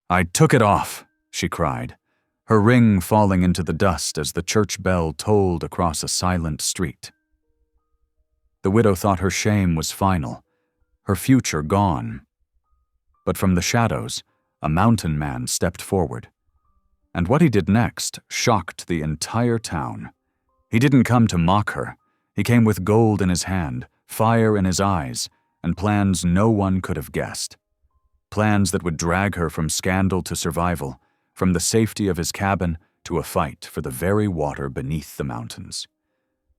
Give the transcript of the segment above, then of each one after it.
"I took it off," she cried, her ring falling into the dust as the church bell tolled across a silent street. The widow thought her shame was final, her future gone. But from the shadows, a mountain man stepped forward. And what he did next shocked the entire town. He didn't come to mock her. He came with gold in his hand, fire in his eyes, and plans no one could have guessed. Plans that would drag her from scandal to survival, from the safety of his cabin to a fight for the very water beneath the mountains.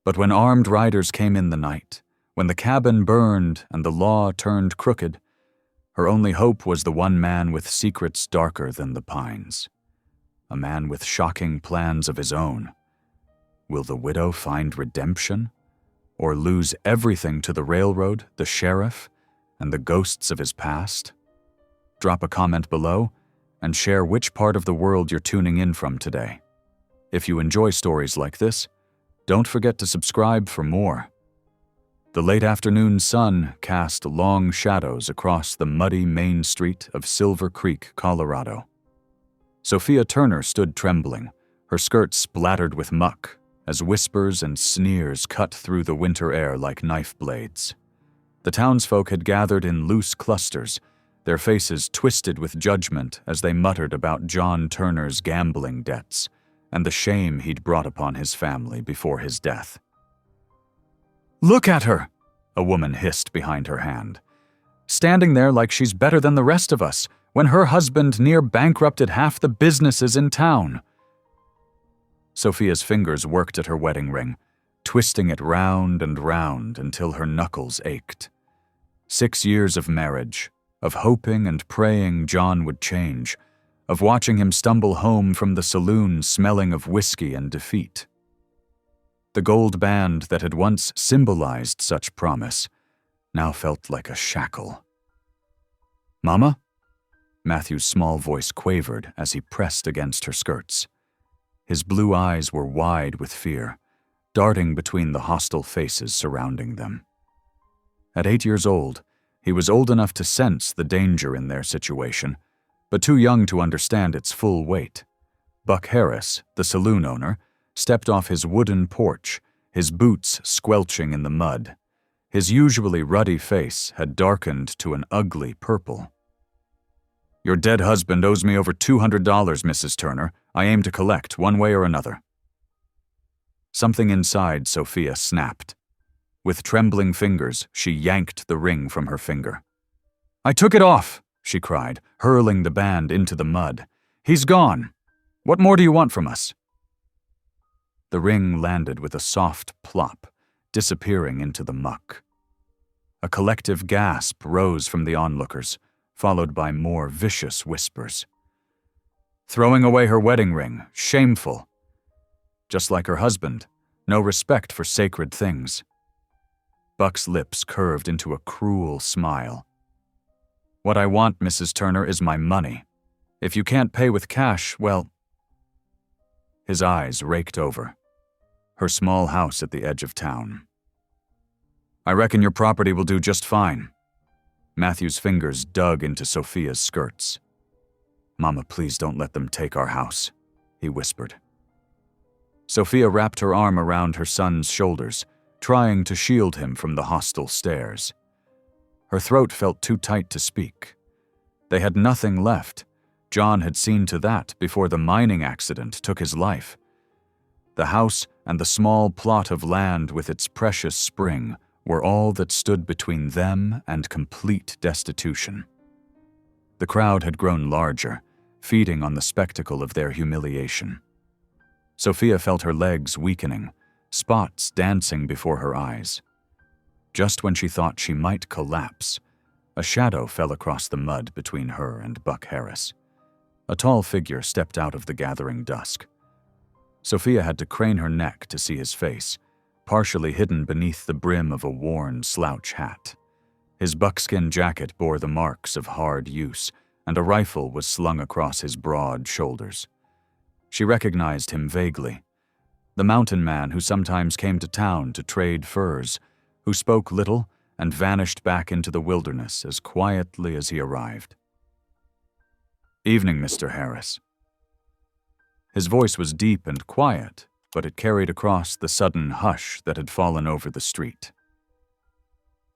But when armed riders came in the night, when the cabin burned and the law turned crooked, her only hope was the one man with secrets darker than the pines. A man with shocking plans of his own. Will the widow find redemption? Or lose everything to the railroad, the sheriff, and the ghosts of his past? Drop a comment below and share which part of the world you're tuning in from today. If you enjoy stories like this, don't forget to subscribe for more. The late afternoon sun cast long shadows across the muddy main street of Silver Creek, Colorado. Sophia Turner stood trembling, her skirt splattered with muck, as whispers and sneers cut through the winter air like knife blades. The townsfolk had gathered in loose clusters, their faces twisted with judgment as they muttered about John Turner's gambling debts and the shame he'd brought upon his family before his death. "Look at her," a woman hissed behind her hand. "Standing there like she's better than the rest of us, when her husband near bankrupted half the businesses in town." Sophia's fingers worked at her wedding ring, twisting it round and round until her knuckles ached. 6 years of marriage, of hoping and praying John would change, of watching him stumble home from the saloon smelling of whiskey and defeat. The gold band that had once symbolized such promise now felt like a shackle. "Mama?" Matthew's small voice quavered as he pressed against her skirts. His blue eyes were wide with fear, darting between the hostile faces surrounding them. At 8 years old, he was old enough to sense the danger in their situation, but too young to understand its full weight. Buck Harris, the saloon owner, stepped off his wooden porch, his boots squelching in the mud. His usually ruddy face had darkened to an ugly purple. "Your dead husband owes me over $200, Mrs. Turner. I aim to collect one way or another." Something inside Sophia snapped. With trembling fingers, she yanked the ring from her finger. "I took it off," she cried, hurling the band into the mud. "He's gone. What more do you want from us?" The ring landed with a soft plop, disappearing into the muck. A collective gasp rose from the onlookers, followed by more vicious whispers. Throwing away her wedding ring, shameful. Just like her husband, no respect for sacred things. Buck's lips curved into a cruel smile. "What I want, Mrs. Turner, is my money. If you can't pay with cash, well..." His eyes raked over. Her small house at the edge of town. "I reckon your property will do just fine." Matthew's fingers dug into Sophia's skirts. "Mama, please don't let them take our house," he whispered. Sophia wrapped her arm around her son's shoulders, trying to shield him from the hostile stares. Her throat felt too tight to speak. They had nothing left. John had seen to that before the mining accident took his life. The house and the small plot of land with its precious spring were all that stood between them and complete destitution. The crowd had grown larger, feeding on the spectacle of their humiliation. Sophia felt her legs weakening, spots dancing before her eyes. Just when she thought she might collapse, a shadow fell across the mud between her and Buck Harris. A tall figure stepped out of the gathering dusk. Sophia had to crane her neck to see his face, partially hidden beneath the brim of a worn slouch hat. His buckskin jacket bore the marks of hard use, and a rifle was slung across his broad shoulders. She recognized him vaguely. The mountain man who sometimes came to town to trade furs, who spoke little and vanished back into the wilderness as quietly as he arrived. "Evening, Mr. Harris." His voice was deep and quiet, but it carried across the sudden hush that had fallen over the street.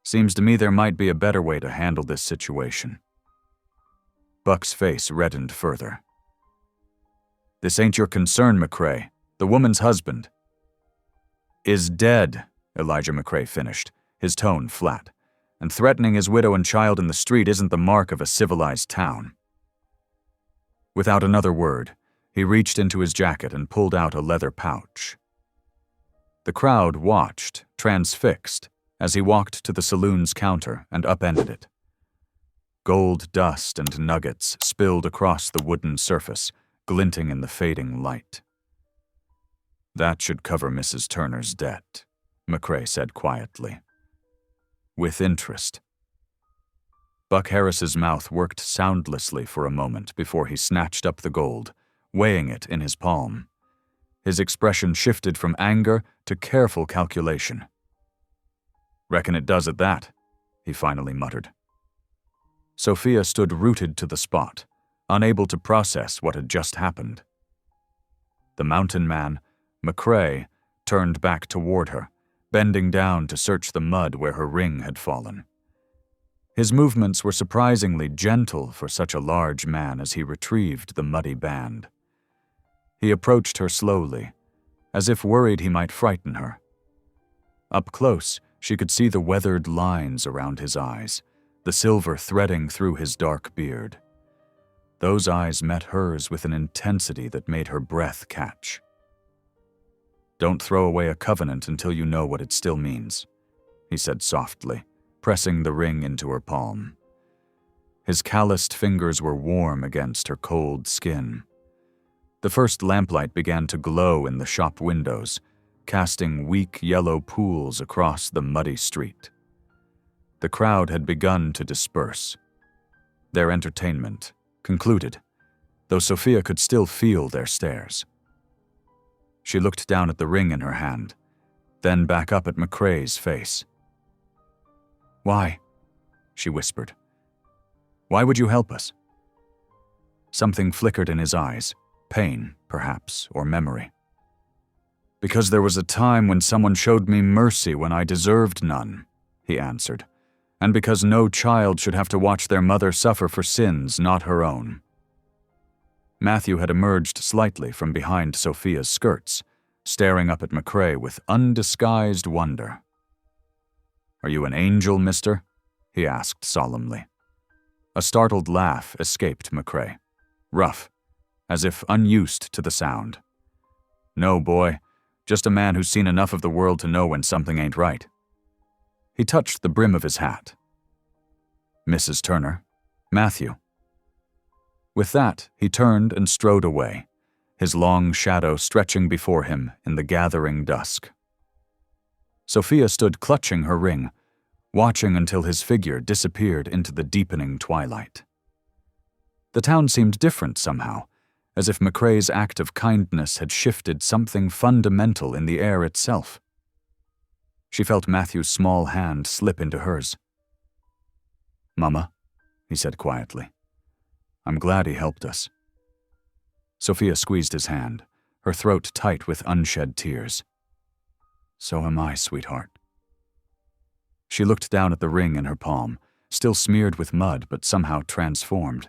"Seems to me there might be a better way to handle this situation." Buck's face reddened further. "This ain't your concern, McCrae. The woman's husband is dead," Elijah McCrae finished, his tone flat. "And threatening his widow and child in the street isn't the mark of a civilized town." Without another word, he reached into his jacket and pulled out a leather pouch. The crowd watched, transfixed, as he walked to the saloon's counter and upended it. Gold dust and nuggets spilled across the wooden surface, glinting in the fading light. "That should cover Mrs. Turner's debt," McCrae said quietly. "With interest." Buck Harris's mouth worked soundlessly for a moment before he snatched up the gold, weighing it in his palm. His expression shifted from anger to careful calculation. "Reckon it does at that," he finally muttered. Sophia stood rooted to the spot, unable to process what had just happened. The mountain man, McCrae, turned back toward her, bending down to search the mud where her ring had fallen. His movements were surprisingly gentle for such a large man as he retrieved the muddy band. He approached her slowly, as if worried he might frighten her. Up close, she could see the weathered lines around his eyes, the silver threading through his dark beard. Those eyes met hers with an intensity that made her breath catch. "Don't throw away a covenant until you know what it still means," he said softly, pressing the ring into her palm. His calloused fingers were warm against her cold skin. The first lamplight began to glow in the shop windows, casting weak yellow pools across the muddy street. The crowd had begun to disperse. Their entertainment concluded, though Sophia could still feel their stares. She looked down at the ring in her hand, then back up at McCrae's face. "Why?" she whispered. "Why would you help us?" Something flickered in his eyes, pain, perhaps, or memory. "Because there was a time when someone showed me mercy when I deserved none," he answered, "and because no child should have to watch their mother suffer for sins not her own." Matthew had emerged slightly from behind Sophia's skirts, staring up at McCrae with undisguised wonder. "Are you an angel, mister?" he asked solemnly. A startled laugh escaped McCrae, rough, as if unused to the sound. "No, boy, just a man who's seen enough of the world to know when something ain't right." He touched the brim of his hat. "Mrs. Turner, Matthew." With that, he turned and strode away, his long shadow stretching before him in the gathering dusk. Sophia stood clutching her ring, watching until his figure disappeared into the deepening twilight. The town seemed different somehow, as if McCrae's act of kindness had shifted something fundamental in the air itself. She felt Matthew's small hand slip into hers. "Mama," he said quietly, "I'm glad he helped us." Sophia squeezed his hand, her throat tight with unshed tears. "So am I, sweetheart." She looked down at the ring in her palm, still smeared with mud but somehow transformed.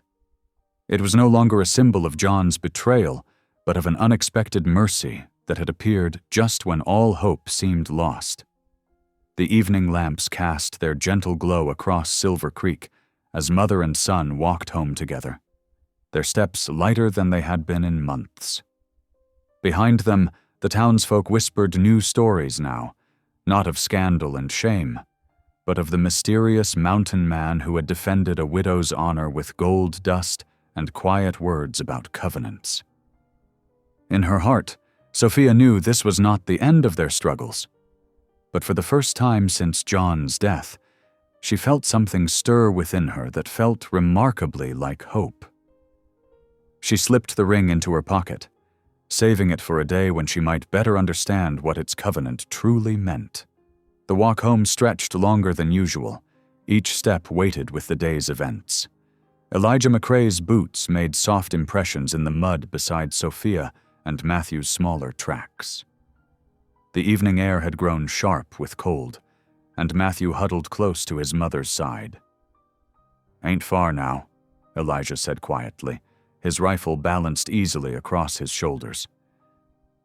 It was no longer a symbol of John's betrayal, but of an unexpected mercy that had appeared just when all hope seemed lost. The evening lamps cast their gentle glow across Silver Creek as mother and son walked home together, their steps lighter than they had been in months. Behind them, the townsfolk whispered new stories now, not of scandal and shame, but of the mysterious mountain man who had defended a widow's honor with gold dust and quiet words about covenants. In her heart, Sophia knew this was not the end of their struggles. But for the first time since John's death, she felt something stir within her that felt remarkably like hope. She slipped the ring into her pocket, saving it for a day when she might better understand what its covenant truly meant. The walk home stretched longer than usual, each step weighted with the day's events. Elijah McCrae's boots made soft impressions in the mud beside Sophia and Matthew's smaller tracks. The evening air had grown sharp with cold, and Matthew huddled close to his mother's side. "Ain't far now," Elijah said quietly, his rifle balanced easily across his shoulders.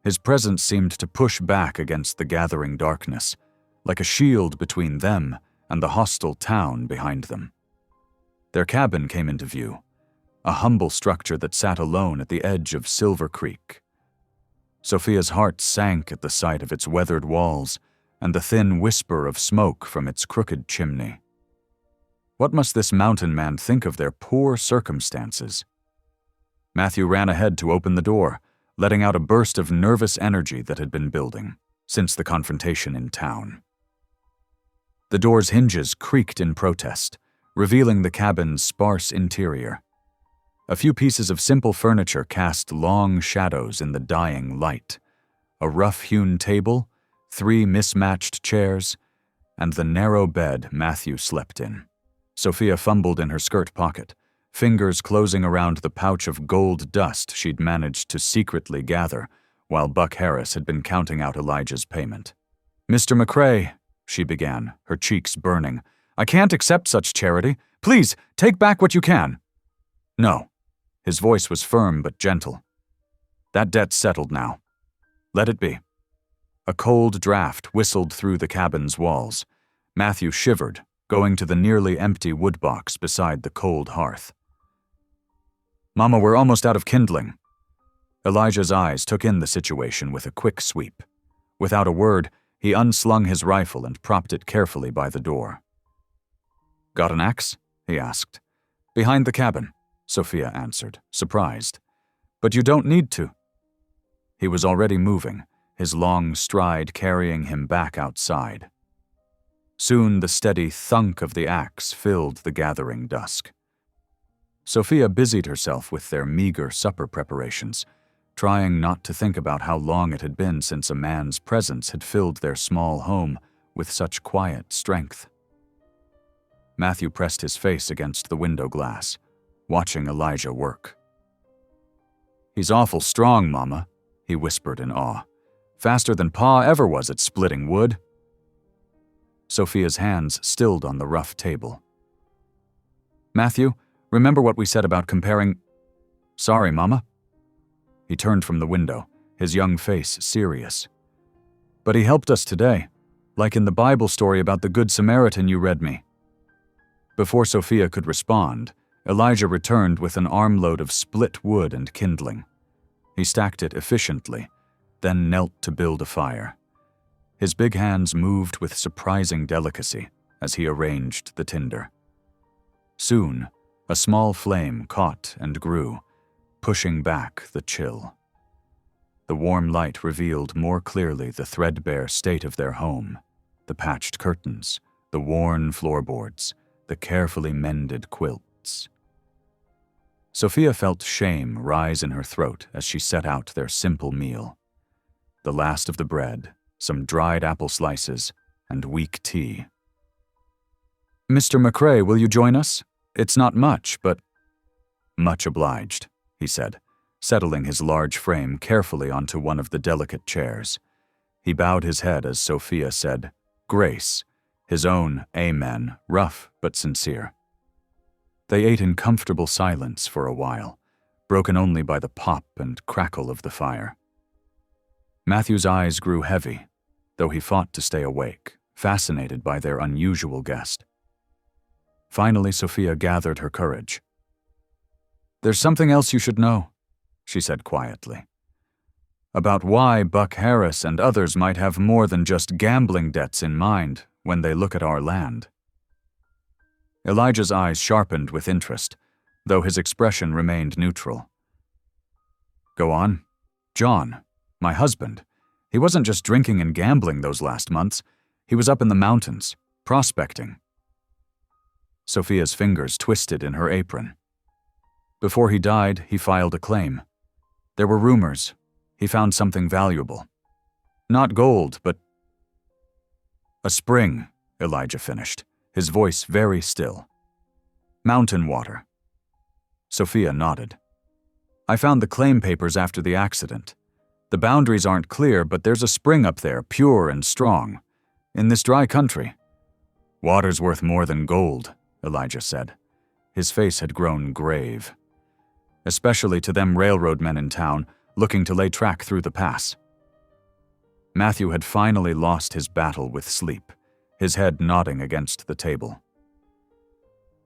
His presence seemed to push back against the gathering darkness, like a shield between them and the hostile town behind them. Their cabin came into view, a humble structure that sat alone at the edge of Silver Creek. Sophia's heart sank at the sight of its weathered walls and the thin whisper of smoke from its crooked chimney. What must this mountain man think of their poor circumstances? Matthew ran ahead to open the door, letting out a burst of nervous energy that had been building since the confrontation in town. The door's hinges creaked in protest, revealing the cabin's sparse interior. A few pieces of simple furniture cast long shadows in the dying light. A rough-hewn table, 3 mismatched chairs, and the narrow bed Matthew slept in. Sophia fumbled in her skirt pocket, fingers closing around the pouch of gold dust she'd managed to secretly gather while Buck Harris had been counting out Elijah's payment. "Mr. McCrae," she began, her cheeks burning, "I can't accept such charity. Please, take back what you can." "No." His voice was firm but gentle. "That debt's settled now. Let it be." A cold draft whistled through the cabin's walls. Matthew shivered, going to the nearly empty wood box beside the cold hearth. "Mama, we're almost out of kindling." Elijah's eyes took in the situation with a quick sweep. Without a word, he unslung his rifle and propped it carefully by the door. "Got an axe?" he asked. "Behind the cabin," Sophia answered, surprised. "But you don't need to." He was already moving, his long stride carrying him back outside. Soon the steady thunk of the axe filled the gathering dusk. Sophia busied herself with their meager supper preparations, trying not to think about how long it had been since a man's presence had filled their small home with such quiet strength. Matthew pressed his face against the window glass, watching Elijah work. "He's awful strong, Mama," he whispered in awe. "Faster than Pa ever was at splitting wood." Sophia's hands stilled on the rough table. "Matthew, remember what we said about comparing—" "Sorry, Mama." He turned from the window, his young face serious. "But he helped us today, like in the Bible story about the Good Samaritan you read me." Before Sophia could respond, Elijah returned with an armload of split wood and kindling. He stacked it efficiently, then knelt to build a fire. His big hands moved with surprising delicacy as he arranged the tinder. Soon, a small flame caught and grew, pushing back the chill. The warm light revealed more clearly the threadbare state of their home, the patched curtains, the worn floorboards, the carefully mended quilts. Sophia felt shame rise in her throat as she set out their simple meal. The last of the bread, some dried apple slices, and weak tea. "Mr. McCrae, will you join us? It's not much, but—" "Much obliged," he said, settling his large frame carefully onto one of the delicate chairs. He bowed his head as Sophia said, "Grace," his own amen, rough but sincere. They ate in comfortable silence for a while, broken only by the pop and crackle of the fire. Matthew's eyes grew heavy, though he fought to stay awake, fascinated by their unusual guest. Finally, Sophia gathered her courage. "There's something else you should know," she said quietly. "About why Buck Harris and others might have more than just gambling debts in mind when they look at our land." Elijah's eyes sharpened with interest, though his expression remained neutral. "Go on. John, my husband, he wasn't just drinking and gambling those last months. He was up in the mountains, prospecting." Sophia's fingers twisted in her apron. "Before he died, he filed a claim. There were rumors. He found something valuable. Not gold, but—" "A spring," Elijah finished, his voice very still. "Mountain water. Sophia nodded. I found the claim papers after the accident. The boundaries aren't clear, but there's a spring up there, pure and strong. In this dry country. Water's worth more than gold, Elijah said. His face had grown grave. Especially to them railroad men in town, looking to lay track through the pass. Matthew had finally lost his battle with sleep, his head nodding against the table.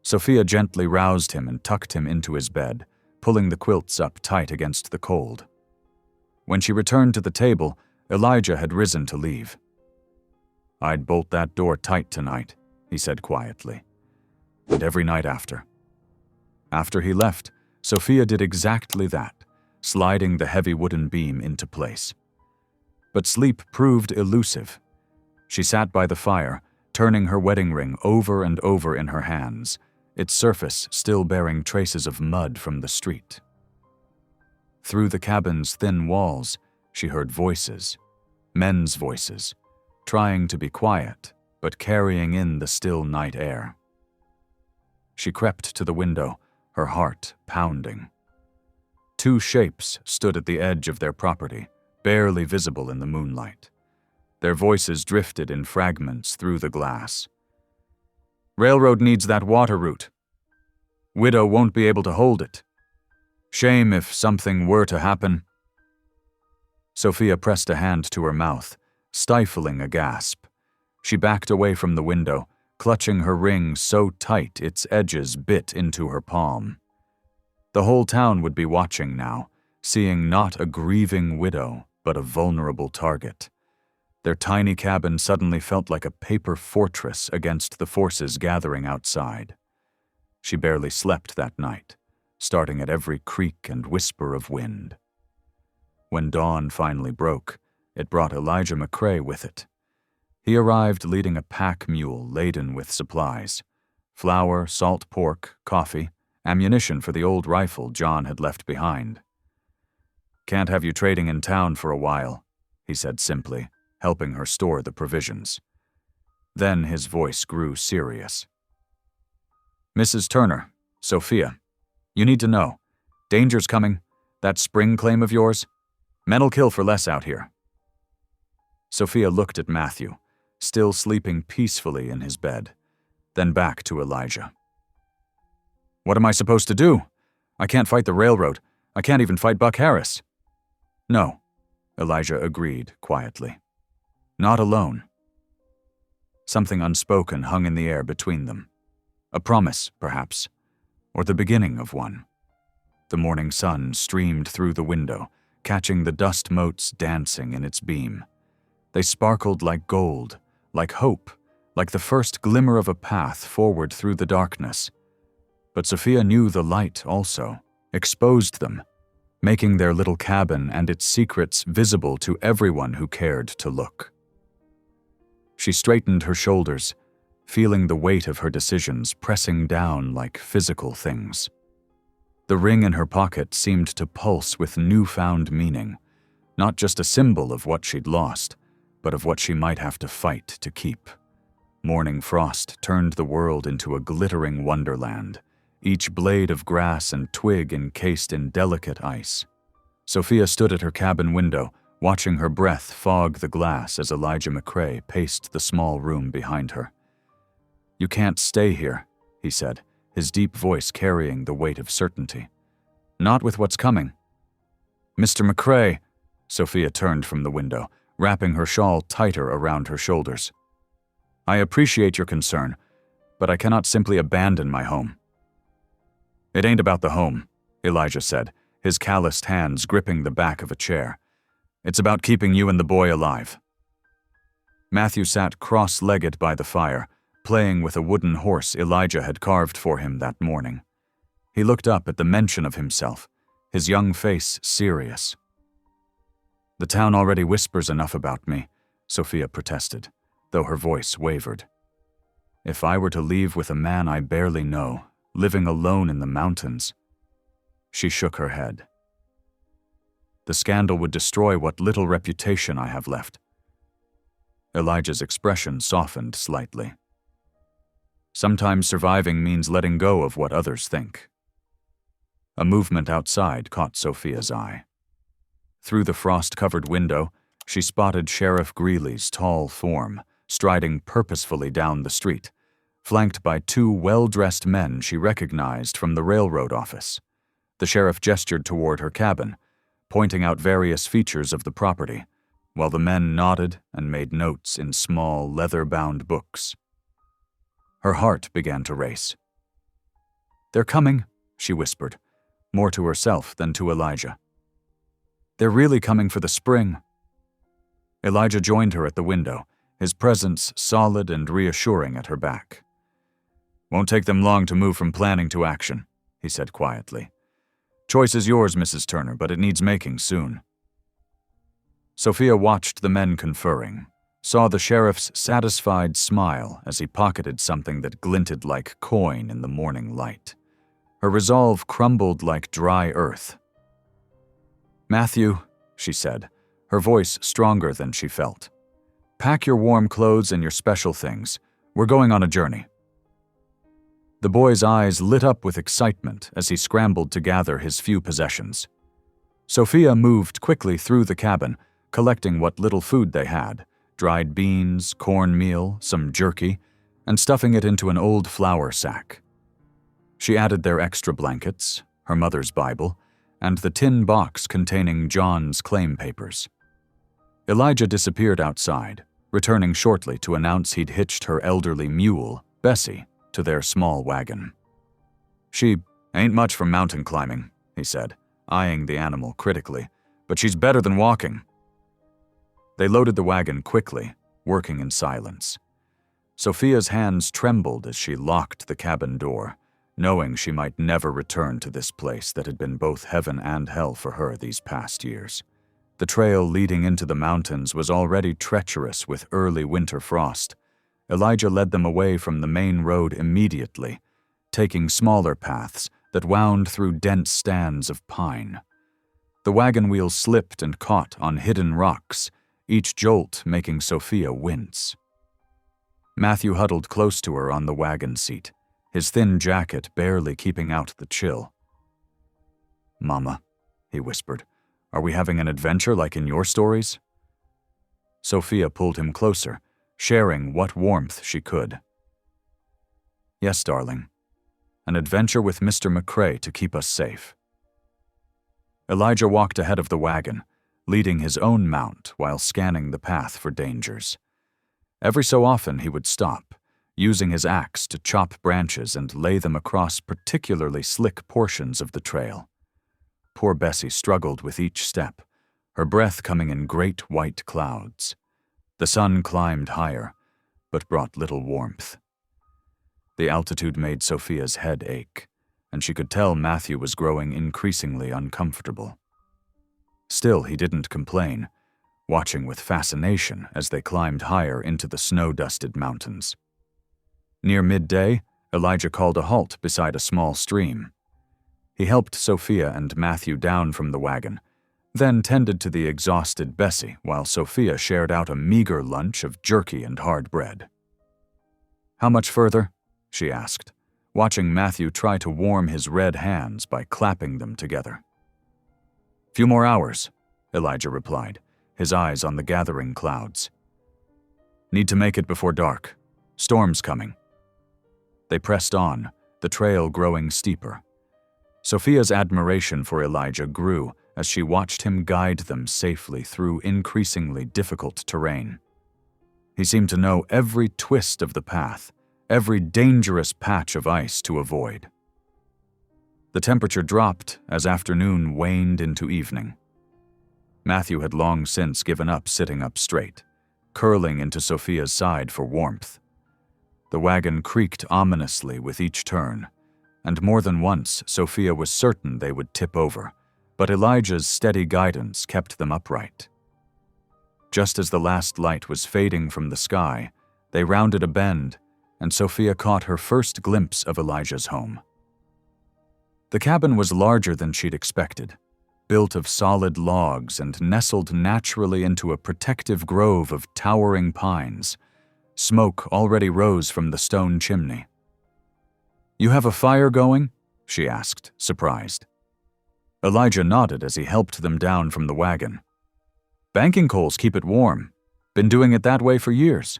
Sophia gently roused him and tucked him into his bed, pulling the quilts up tight against the cold. When she returned to the table, Elijah had risen to leave. I'd bolt that door tight tonight, he said quietly, and every night after. After he left, Sophia did exactly that, sliding the heavy wooden beam into place. But sleep proved elusive. She sat by the fire, turning her wedding ring over and over in her hands, its surface still bearing traces of mud from the street. Through the cabin's thin walls, she heard voices, men's voices, trying to be quiet, but carrying in the still night air. She crept to the window, her heart pounding. Two shapes stood at the edge of their property, barely visible in the moonlight. Their voices drifted in fragments through the glass. Railroad needs that water route. Widow won't be able to hold it. Shame if something were to happen. Sophia pressed a hand to her mouth, stifling a gasp. She backed away from the window, clutching her ring so tight its edges bit into her palm. The whole town would be watching now, seeing not a grieving widow, but a vulnerable target. Their tiny cabin suddenly felt like a paper fortress against the forces gathering outside. She barely slept that night, starting at every creak and whisper of wind. When dawn finally broke, it brought Elijah McCrae with it. He arrived leading a pack mule laden with supplies: flour, salt pork, coffee, ammunition for the old rifle John had left behind. Can't have you trading in town for a while, he said simply, helping her store the provisions. Then his voice grew serious. Mrs. Turner, Sophia, you need to know. Danger's coming. That spring claim of yours. Men'll kill for less out here. Sophia looked at Matthew, still sleeping peacefully in his bed, then back to Elijah. What am I supposed to do? I can't fight the railroad. I can't even fight Buck Harris. No, Elijah agreed quietly. Not alone. Something unspoken hung in the air between them. A promise, perhaps, or the beginning of one. The morning sun streamed through the window, catching the dust motes dancing in its beam. They sparkled like gold, like hope, like the first glimmer of a path forward through the darkness. But Sophia knew the light also, exposed them, making their little cabin and its secrets visible to everyone who cared to look. She straightened her shoulders, feeling the weight of her decisions pressing down like physical things. The ring in her pocket seemed to pulse with newfound meaning, not just a symbol of what she'd lost, but of what she might have to fight to keep. Morning frost turned the world into a glittering wonderland, each blade of grass and twig encased in delicate ice. Sophia stood at her cabin window, watching her breath fog the glass as Elijah McCrae paced the small room behind her. You can't stay here, he said, his deep voice carrying the weight of certainty. Not with what's coming. Mr. McCrae, Sophia turned from the window, wrapping her shawl tighter around her shoulders. I appreciate your concern, but I cannot simply abandon my home. It ain't about the home, Elijah said, his calloused hands gripping the back of a chair. It's about keeping you and the boy alive. Matthew sat cross-legged by the fire, playing with a wooden horse Elijah had carved for him that morning. He looked up at the mention of himself, his young face serious. The town already whispers enough about me, Sophia protested, though her voice wavered. If I were to leave with a man I barely know, living alone in the mountains. She shook her head. The scandal would destroy what little reputation I have left. Elijah's expression softened slightly. Sometimes surviving means letting go of what others think. A movement outside caught Sophia's eye. Through the frost-covered window, she spotted Sheriff Greeley's tall form, striding purposefully down the street, flanked by two well-dressed men she recognized from the railroad office. The sheriff gestured toward her cabin, pointing out various features of the property, while the men nodded and made notes in small, leather-bound books. Her heart began to race. "They're coming," she whispered, more to herself than to Elijah. "They're really coming for the spring." Elijah joined her at the window, his presence solid and reassuring at her back. "Won't take them long to move from planning to action," he said quietly. "Choice is yours, Mrs. Turner, but it needs making soon." Sophia watched the men conferring, saw the sheriff's satisfied smile as he pocketed something that glinted like coin in the morning light. Her resolve crumbled like dry earth. "Matthew," she said, her voice stronger than she felt, "pack your warm clothes and your special things. We're going on a journey." The boy's eyes lit up with excitement as he scrambled to gather his few possessions. Sophia moved quickly through the cabin, collecting what little food they had, dried beans, cornmeal, some jerky, and stuffing it into an old flour sack. She added their extra blankets, her mother's Bible, and the tin box containing John's claim papers. Elijah disappeared outside, returning shortly to announce he'd hitched her elderly mule, Bessie, to their small wagon. "She ain't much for mountain climbing," he said, eyeing the animal critically, "but she's better than walking." They loaded the wagon quickly, working in silence. Sophia's hands trembled as she locked the cabin door, knowing she might never return to this place that had been both heaven and hell for her these past years. The trail leading into the mountains was already treacherous with early winter frost. Elijah led them away from the main road immediately, taking smaller paths that wound through dense stands of pine. The wagon wheels slipped and caught on hidden rocks, each jolt making Sophia wince. Matthew huddled close to her on the wagon seat, his thin jacket barely keeping out the chill. "Mama," he whispered, "are we having an adventure like in your stories?" Sophia pulled him closer, sharing what warmth she could. "Yes, darling. An adventure with Mr. McCrae to keep us safe." Elijah walked ahead of the wagon, leading his own mount while scanning the path for dangers. Every so often he would stop, using his axe to chop branches and lay them across particularly slick portions of the trail. Poor Bessie struggled with each step, her breath coming in great white clouds. The sun climbed higher, but brought little warmth. The altitude made Sophia's head ache, and she could tell Matthew was growing increasingly uncomfortable. Still, he didn't complain, watching with fascination as they climbed higher into the snow-dusted mountains. Near midday, Elijah called a halt beside a small stream. He helped Sophia and Matthew down from the wagon, then tended to the exhausted Bessie while Sophia shared out a meager lunch of jerky and hard bread. "How much further?" she asked, watching Matthew try to warm his red hands by clapping them together. "Few more hours," Elijah replied, his eyes on the gathering clouds. "Need to make it before dark. Storm's coming." They pressed on, the trail growing steeper. Sophia's admiration for Elijah grew as she watched him guide them safely through increasingly difficult terrain. He seemed to know every twist of the path, every dangerous patch of ice to avoid. The temperature dropped as afternoon waned into evening. Matthew had long since given up sitting up straight, curling into Sophia's side for warmth. The wagon creaked ominously with each turn, and more than once Sophia was certain they would tip over, but Elijah's steady guidance kept them upright. Just as the last light was fading from the sky, they rounded a bend, and Sophia caught her first glimpse of Elijah's home. The cabin was larger than she'd expected, built of solid logs and nestled naturally into a protective grove of towering pines. Smoke already rose from the stone chimney. "You have a fire going?" she asked, surprised. Elijah nodded as he helped them down from the wagon. Banking coals keep it warm. Been doing it that way for years.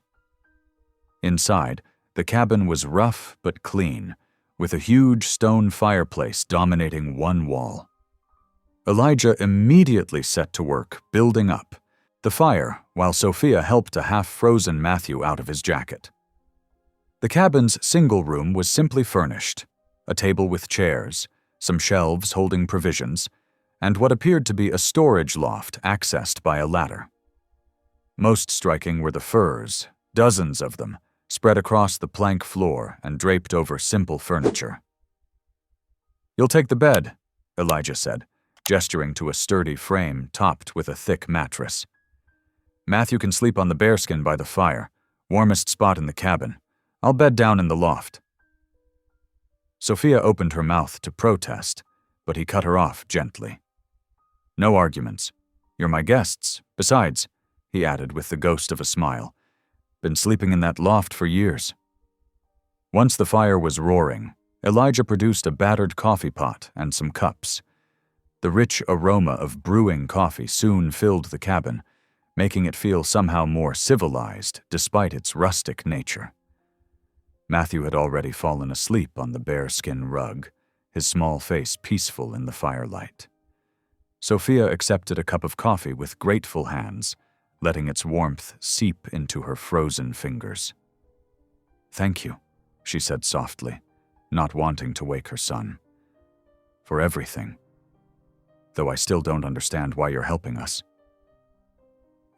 Inside, the cabin was rough but clean, with a huge stone fireplace dominating one wall. Elijah immediately set to work, building up the fire, while Sophia helped a half-frozen Matthew out of his jacket. The cabin's single room was simply furnished, a table with chairs, some shelves holding provisions, and what appeared to be a storage loft accessed by a ladder. Most striking were the furs, dozens of them, spread across the plank floor and draped over simple furniture. "You'll take the bed," Elijah said, gesturing to a sturdy frame topped with a thick mattress. "Matthew can sleep on the bearskin by the fire, warmest spot in the cabin. I'll bed down in the loft." Sophia opened her mouth to protest, but he cut her off gently. "No arguments. You're my guests. Besides," he added with the ghost of a smile, "been sleeping in that loft for years." Once the fire was roaring, Elijah produced a battered coffee pot and some cups. The rich aroma of brewing coffee soon filled the cabin, making it feel somehow more civilized despite its rustic nature. Matthew had already fallen asleep on the bearskin rug, his small face peaceful in the firelight. Sophia accepted a cup of coffee with grateful hands, letting its warmth seep into her frozen fingers. "Thank you," she said softly, not wanting to wake her son. "For everything. Though I still don't understand why you're helping us."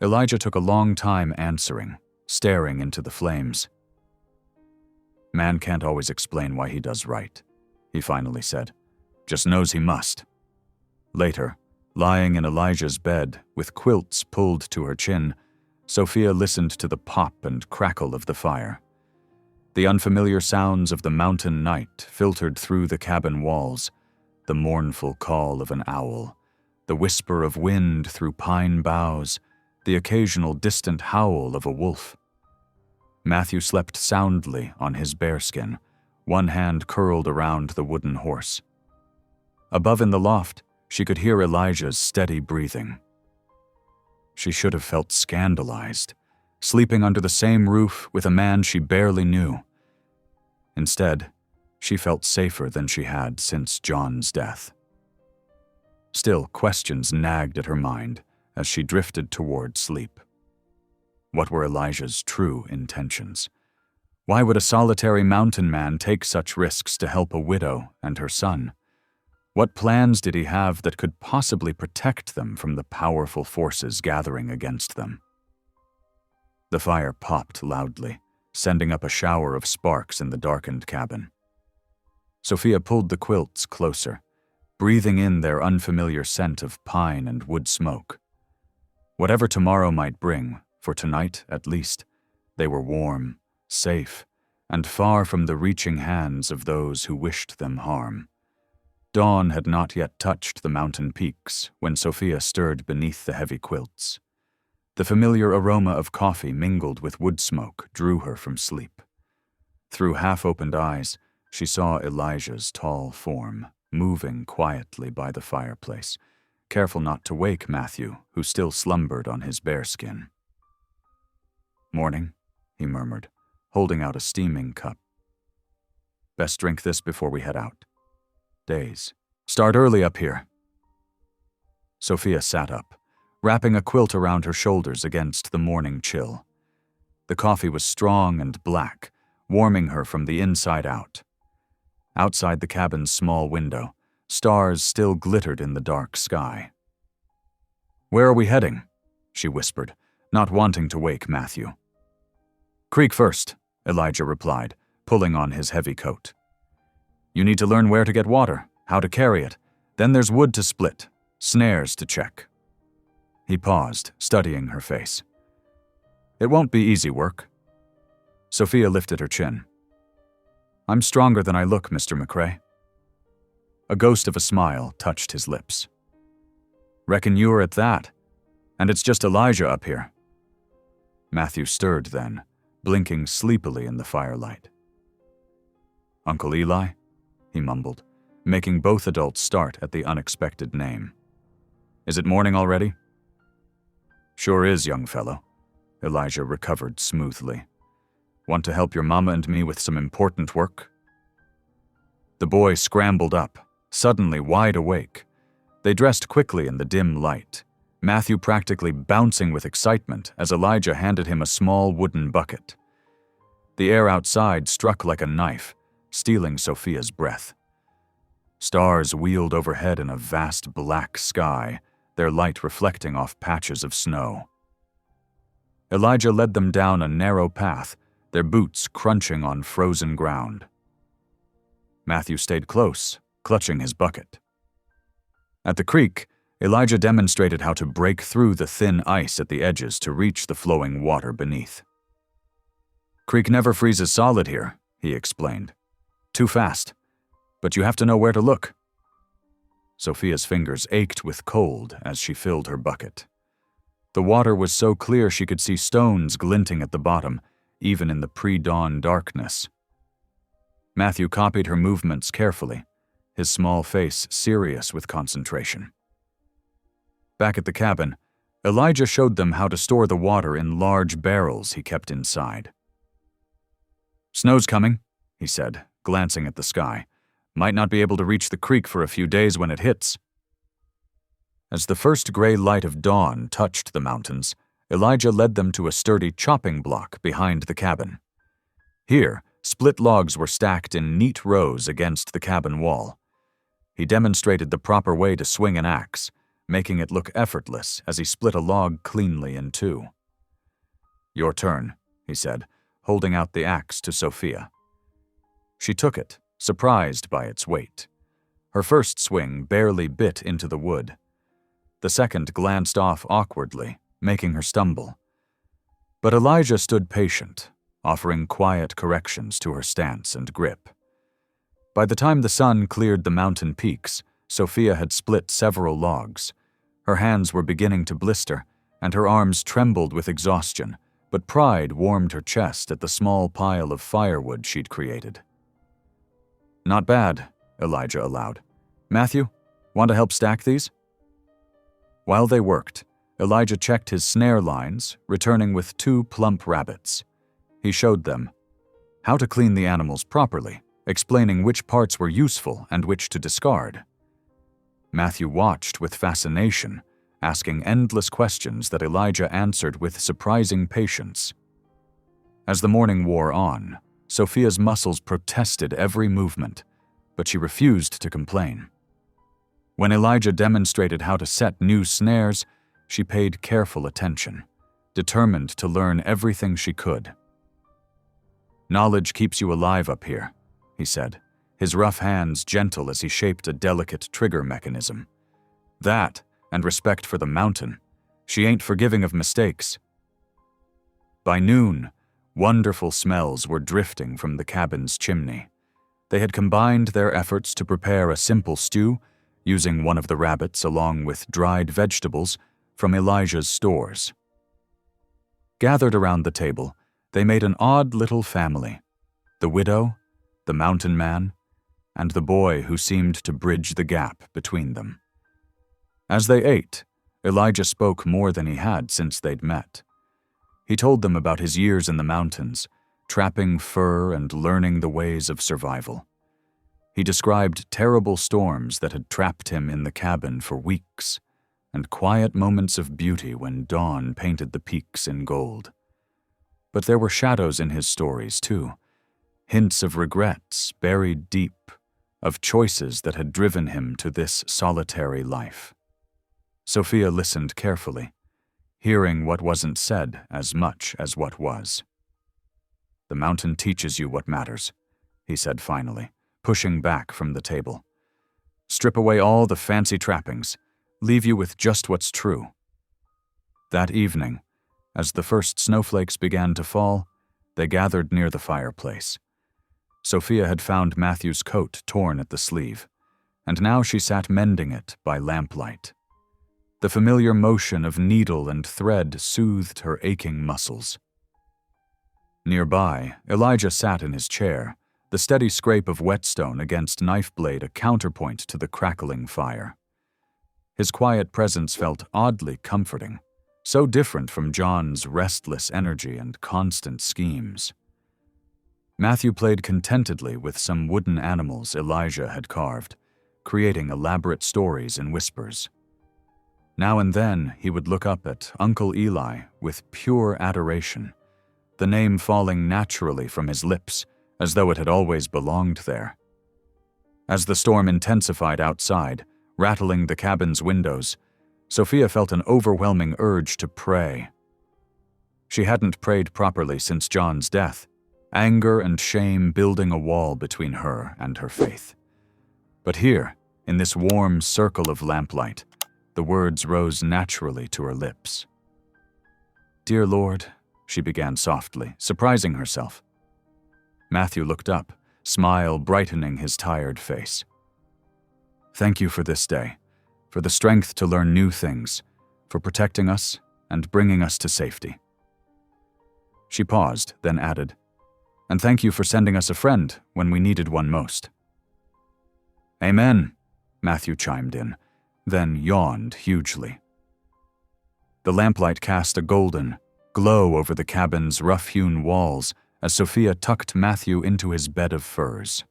Elijah took a long time answering, staring into the flames. "Man can't always explain why he does right," he finally said. "Just knows he must." Later, lying in Elijah's bed, with quilts pulled to her chin, Sophia listened to the pop and crackle of the fire. The unfamiliar sounds of the mountain night filtered through the cabin walls, the mournful call of an owl, the whisper of wind through pine boughs, the occasional distant howl of a wolf. Matthew slept soundly on his bearskin, one hand curled around the wooden horse. Above in the loft, she could hear Elijah's steady breathing. She should have felt scandalized, sleeping under the same roof with a man she barely knew. Instead, she felt safer than she had since John's death. Still, questions nagged at her mind as she drifted toward sleep. What were Elijah's true intentions? Why would a solitary mountain man take such risks to help a widow and her son? What plans did he have that could possibly protect them from the powerful forces gathering against them? The fire popped loudly, sending up a shower of sparks in the darkened cabin. Sophia pulled the quilts closer, breathing in their unfamiliar scent of pine and wood smoke. Whatever tomorrow might bring, for tonight at least, they were warm, safe, and far from the reaching hands of those who wished them harm. Dawn had not yet touched the mountain peaks when Sophia stirred beneath the heavy quilts. The familiar aroma of coffee mingled with wood smoke drew her from sleep. Through half-opened eyes, she saw Elijah's tall form, moving quietly by the fireplace, careful not to wake Matthew, who still slumbered on his bearskin. "Morning," he murmured, holding out a steaming cup. "Best drink this before we head out. Days. Start early up here." Sophia sat up, wrapping a quilt around her shoulders against the morning chill. The coffee was strong and black, warming her from the inside out. Outside the cabin's small window, stars still glittered in the dark sky. "Where are we heading?" she whispered, not wanting to wake Matthew. "Creek first," Elijah replied, pulling on his heavy coat. "You need to learn where to get water, how to carry it. Then there's wood to split, snares to check." He paused, studying her face. "It won't be easy work." Sophia lifted her chin. "I'm stronger than I look, Mr. McCrae." A ghost of a smile touched his lips. "Reckon you were at that. And it's just Elijah up here." Matthew stirred then, blinking sleepily in the firelight. "Uncle Eli?" he mumbled, making both adults start at the unexpected name. "Is it morning already?" "Sure is, young fellow." Elijah recovered smoothly. "Want to help your mama and me with some important work?" The boy scrambled up, suddenly wide awake. They dressed quickly in the dim light, Matthew practically bouncing with excitement as Elijah handed him a small wooden bucket. The air outside struck like a knife, stealing Sophia's breath. Stars wheeled overhead in a vast black sky, their light reflecting off patches of snow. Elijah led them down a narrow path, their boots crunching on frozen ground. Matthew stayed close, clutching his bucket. At the creek, Elijah demonstrated how to break through the thin ice at the edges to reach the flowing water beneath. "Creek never freezes solid here," he explained. "Too fast. But you have to know where to look." Sophia's fingers ached with cold as she filled her bucket. The water was so clear she could see stones glinting at the bottom, even in the pre-dawn darkness. Matthew copied her movements carefully, his small face serious with concentration. Back at the cabin, Elijah showed them how to store the water in large barrels he kept inside. "Snow's coming," he said, glancing at the sky. "Might not be able to reach the creek for a few days when it hits." As the first gray light of dawn touched the mountains, Elijah led them to a sturdy chopping block behind the cabin. Here, split logs were stacked in neat rows against the cabin wall. He demonstrated the proper way to swing an axe, making it look effortless as he split a log cleanly in two. "Your turn," he said, holding out the axe to Sophia. She took it, surprised by its weight. Her first swing barely bit into the wood. The second glanced off awkwardly, making her stumble. But Elijah stood patient, offering quiet corrections to her stance and grip. By the time the sun cleared the mountain peaks, Sophia had split several logs. Her hands were beginning to blister, and her arms trembled with exhaustion, but pride warmed her chest at the small pile of firewood she'd created. "Not bad," Elijah allowed. "Matthew, want to help stack these?" While they worked, Elijah checked his snare lines, returning with 2 plump rabbits. He showed them how to clean the animals properly, explaining which parts were useful and which to discard. Matthew watched with fascination, asking endless questions that Elijah answered with surprising patience. As the morning wore on, Sophia's muscles protested every movement, but she refused to complain. When Elijah demonstrated how to set new snares, she paid careful attention, determined to learn everything she could. "Knowledge keeps you alive up here," he said, his rough hands gentle as he shaped a delicate trigger mechanism. "That, and respect for the mountain. She ain't forgiving of mistakes." By noon, wonderful smells were drifting from the cabin's chimney. They had combined their efforts to prepare a simple stew, using one of the rabbits along with dried vegetables from Elijah's stores. Gathered around the table, they made an odd little family: the widow, the mountain man, and the boy who seemed to bridge the gap between them. As they ate, Elijah spoke more than he had since they'd met. He told them about his years in the mountains, trapping fur and learning the ways of survival. He described terrible storms that had trapped him in the cabin for weeks, and quiet moments of beauty when dawn painted the peaks in gold. But there were shadows in his stories, too, hints of regrets buried deep, of choices that had driven him to this solitary life. Sophia listened carefully, hearing what wasn't said as much as what was. "The mountain teaches you what matters," he said finally, pushing back from the table. "Strip away all the fancy trappings, leave you with just what's true." That evening, as the first snowflakes began to fall, they gathered near the fireplace. Sophia had found Matthew's coat torn at the sleeve, and now she sat mending it by lamplight. The familiar motion of needle and thread soothed her aching muscles. Nearby, Elijah sat in his chair, the steady scrape of whetstone against knife blade a counterpoint to the crackling fire. His quiet presence felt oddly comforting, so different from John's restless energy and constant schemes. Matthew played contentedly with some wooden animals Elijah had carved, creating elaborate stories in whispers. Now and then he would look up at Uncle Eli with pure adoration, the name falling naturally from his lips as though it had always belonged there. As the storm intensified outside, rattling the cabin's windows, Sophia felt an overwhelming urge to pray. She hadn't prayed properly since John's death, anger and shame building a wall between her and her faith. But here, in this warm circle of lamplight, the words rose naturally to her lips. "Dear Lord," she began softly, surprising herself. Matthew looked up, smile brightening his tired face. "Thank you for this day, for the strength to learn new things, for protecting us and bringing us to safety." She paused, then added, "And thank you for sending us a friend when we needed one most." "Amen," Matthew chimed in, then yawned hugely. The lamplight cast a golden glow over the cabin's rough-hewn walls as Sophia tucked Matthew into his bed of furs.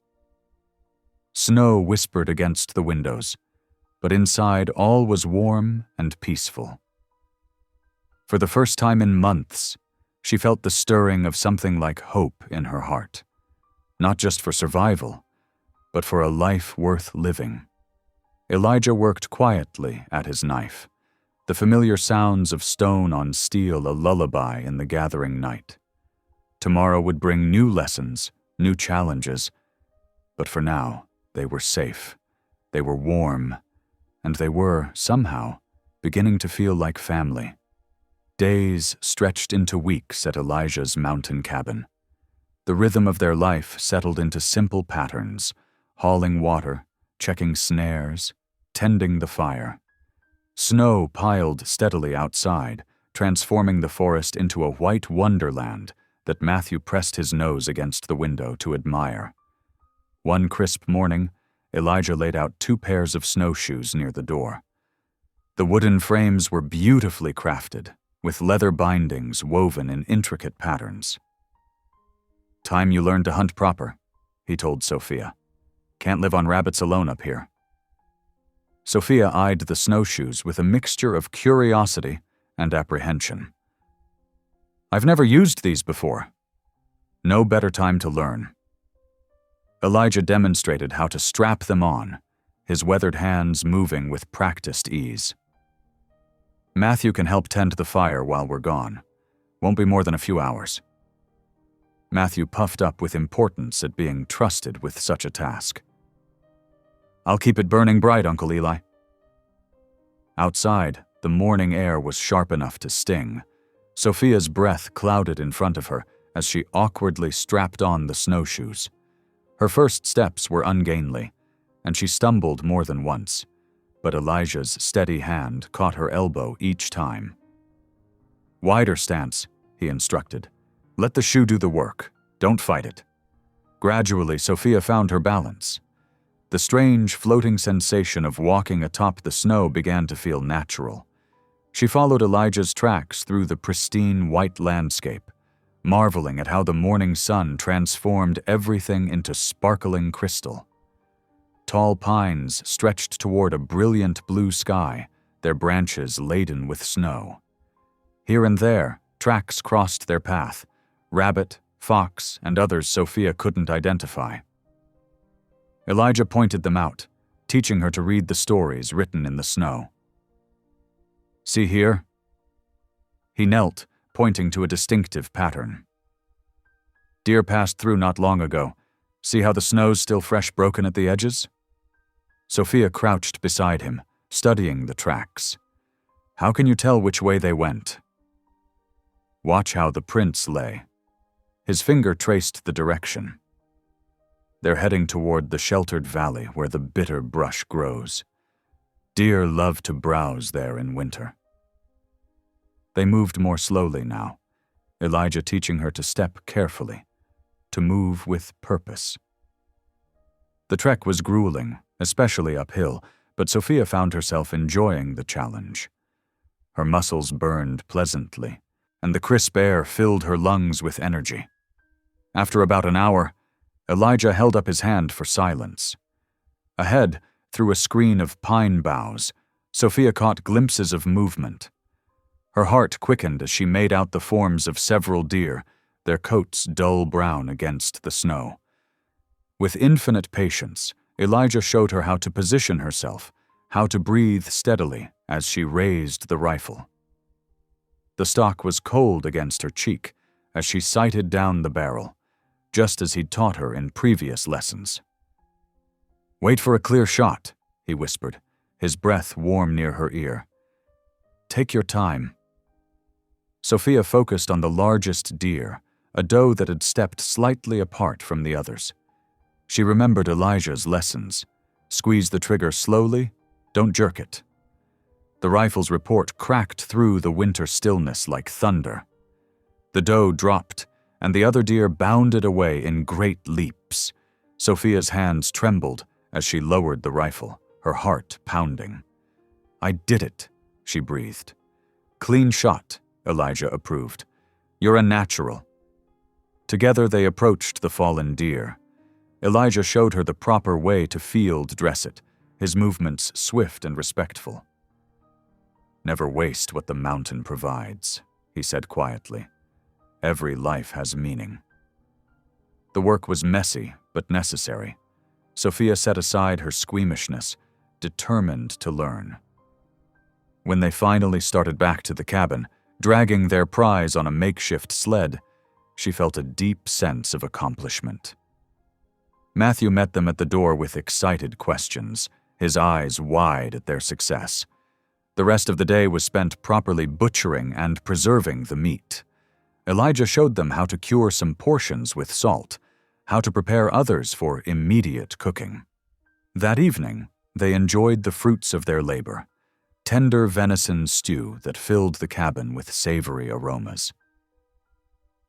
Snow whispered against the windows, but inside all was warm and peaceful. For the first time in months, she felt the stirring of something like hope in her heart, not just for survival, but for a life worth living. Elijah worked quietly at his knife, the familiar sounds of stone on steel a lullaby in the gathering night. Tomorrow would bring new lessons, new challenges, but for now, they were safe, they were warm, and they were, somehow, beginning to feel like family. Days stretched into weeks at Elijah's mountain cabin. The rhythm of their life settled into simple patterns, hauling water, checking snares, tending the fire. Snow piled steadily outside, transforming the forest into a white wonderland that Matthew pressed his nose against the window to admire. One crisp morning, Elijah laid out 2 pairs of snowshoes near the door. The wooden frames were beautifully crafted, with leather bindings woven in intricate patterns. "Time you learned to hunt proper," he told Sophia. "Can't live on rabbits alone up here." Sophia eyed the snowshoes with a mixture of curiosity and apprehension. "I've never used these before." "No better time to learn." Elijah demonstrated how to strap them on, his weathered hands moving with practiced ease. "Matthew can help tend the fire while we're gone. Won't be more than a few hours." Matthew puffed up with importance at being trusted with such a task. "I'll keep it burning bright, Uncle Eli." Outside, the morning air was sharp enough to sting. Sophia's breath clouded in front of her as she awkwardly strapped on the snowshoes. Her first steps were ungainly, and she stumbled more than once, but Elijah's steady hand caught her elbow each time. "Wider stance," he instructed. "Let the shoe do the work. Don't fight it." Gradually, Sophia found her balance. The strange floating sensation of walking atop the snow began to feel natural. She followed Elijah's tracks through the pristine white landscape, marveling at how the morning sun transformed everything into sparkling crystal. Tall pines stretched toward a brilliant blue sky, their branches laden with snow. Here and there, tracks crossed their path, rabbit, fox, and others Sophia couldn't identify. Elijah pointed them out, teaching her to read the stories written in the snow. "See here?" He knelt, pointing to a distinctive pattern. "Deer passed through not long ago. See how the snow's still fresh broken at the edges?" Sophia crouched beside him, studying the tracks. "How can you tell which way they went?" "Watch how the prints lay." His finger traced the direction. "They're heading toward the sheltered valley where the bitter brush grows. Deer love to browse there in winter." They moved more slowly now, Elijah teaching her to step carefully, to move with purpose. The trek was grueling, especially uphill, but Sophia found herself enjoying the challenge. Her muscles burned pleasantly, and the crisp air filled her lungs with energy. After about an hour, Elijah held up his hand for silence. Ahead, through a screen of pine boughs, Sophia caught glimpses of movement. Her heart quickened as she made out the forms of several deer, their coats dull brown against the snow. With infinite patience, Elijah showed her how to position herself, how to breathe steadily as she raised the rifle. The stock was cold against her cheek as she sighted down the barrel, just as he'd taught her in previous lessons. "Wait for a clear shot," he whispered, his breath warm near her ear. "Take your time." Sophia focused on the largest deer, a doe that had stepped slightly apart from the others. She remembered Elijah's lessons. Squeeze the trigger slowly, don't jerk it. The rifle's report cracked through the winter stillness like thunder. The doe dropped, and the other deer bounded away in great leaps. Sophia's hands trembled as she lowered the rifle, her heart pounding. "I did it," she breathed. "Clean shot," Elijah approved. "You're a natural." Together they approached the fallen deer. Elijah showed her the proper way to field dress it, his movements swift and respectful. "Never waste what the mountain provides," he said quietly. "Every life has meaning." The work was messy, but necessary. Sophia set aside her squeamishness, determined to learn. When they finally started back to the cabin, dragging their prize on a makeshift sled, she felt a deep sense of accomplishment. Matthew met them at the door with excited questions, his eyes wide at their success. The rest of the day was spent properly butchering and preserving the meat. Elijah showed them how to cure some portions with salt, how to prepare others for immediate cooking. That evening, they enjoyed the fruits of their labor, tender venison stew that filled the cabin with savory aromas.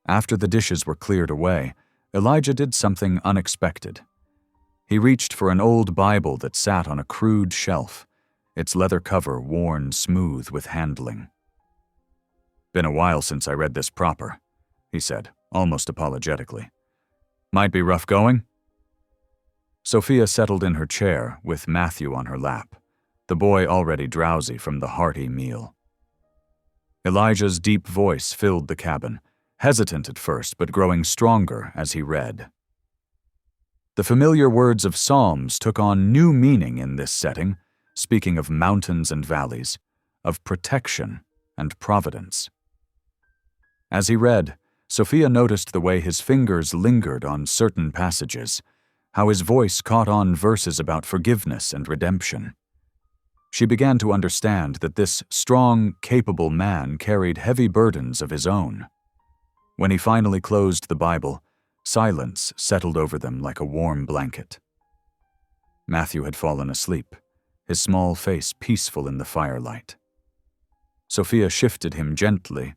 After the dishes were cleared away, Elijah did something unexpected. He reached for an old Bible that sat on a crude shelf, its leather cover worn smooth with handling. "Been a while since I read this proper," he said, almost apologetically. "Might be rough going?" Sophia settled in her chair with Matthew on her lap, the boy already drowsy from the hearty meal. Elijah's deep voice filled the cabin, hesitant at first but growing stronger as he read. The familiar words of Psalms took on new meaning in this setting, speaking of mountains and valleys, of protection and providence. As he read, Sophia noticed the way his fingers lingered on certain passages, how his voice caught on verses about forgiveness and redemption. She began to understand that this strong, capable man carried heavy burdens of his own. When he finally closed the Bible, silence settled over them like a warm blanket. Matthew had fallen asleep, his small face peaceful in the firelight. Sophia shifted him gently,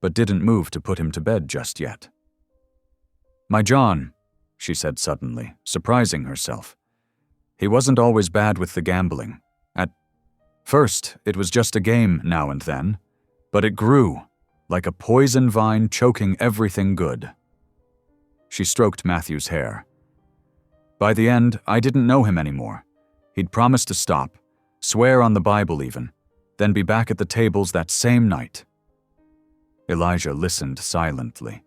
but didn't move to put him to bed just yet. "My John," she said suddenly, surprising herself. "He wasn't always bad with the gambling. At first, it was just a game now and then, but it grew, like a poison vine choking everything good." She stroked Matthew's hair. "By the end, I didn't know him anymore. He'd promised to stop, swear on the Bible even, then be back at the tables that same night." Elijah listened silently,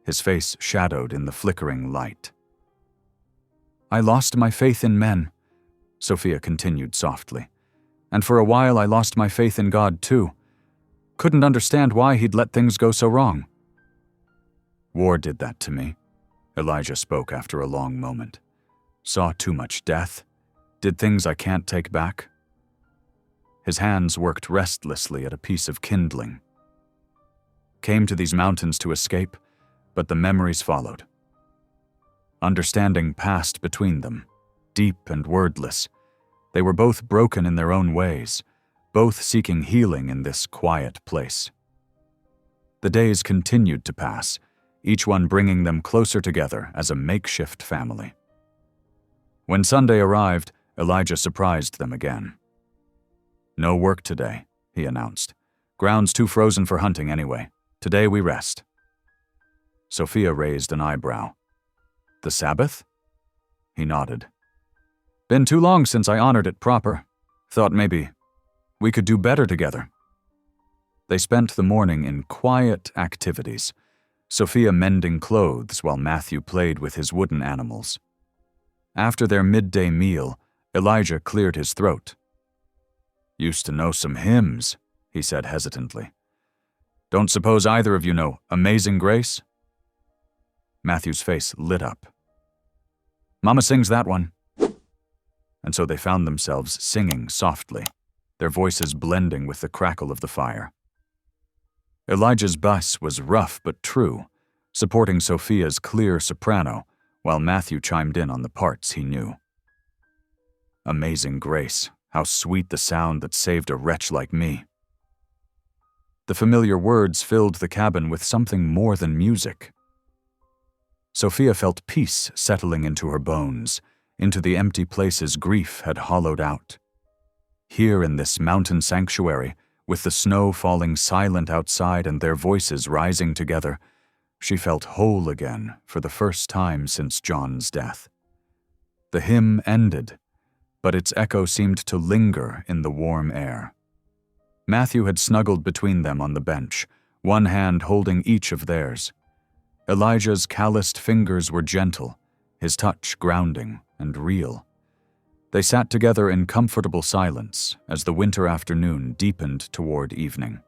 his face shadowed in the flickering light. "I lost my faith in men," Sophia continued softly, "and for a while I lost my faith in God too. Couldn't understand why he'd let things go so wrong." "War did that to me," Elijah spoke after a long moment. "Saw too much death. Did things I can't take back." His hands worked restlessly at a piece of kindling. "Came to these mountains to escape, but the memories followed. Understanding passed between them, deep and wordless. They were both broken in their own ways, both seeking healing in this quiet place. The days continued to pass, each one bringing them closer together as a makeshift family. When Sunday arrived, Elijah surprised them again. "No work today," he announced. "Ground's too frozen for hunting anyway. Today we rest." Sophia raised an eyebrow. "The Sabbath?" He nodded. "Been too long since I honored it proper. Thought maybe we could do better together." They spent the morning in quiet activities, Sophia mending clothes while Matthew played with his wooden animals. After their midday meal, Elijah cleared his throat. "Used to know some hymns," he said hesitantly. "Don't suppose either of you know Amazing Grace?" Matthew's face lit up. "Mama sings that one." And so they found themselves singing softly, their voices blending with the crackle of the fire. Elijah's bass was rough but true, supporting Sophia's clear soprano, while Matthew chimed in on the parts he knew. Amazing Grace, how sweet the sound that saved a wretch like me. The familiar words filled the cabin with something more than music. Sophia felt peace settling into her bones, into the empty places grief had hollowed out. Here in this mountain sanctuary, with the snow falling silent outside and their voices rising together, she felt whole again for the first time since John's death. The hymn ended, but its echo seemed to linger in the warm air. Matthew had snuggled between them on the bench, one hand holding each of theirs. Elijah's calloused fingers were gentle, his touch grounding and real. They sat together in comfortable silence as the winter afternoon deepened toward evening.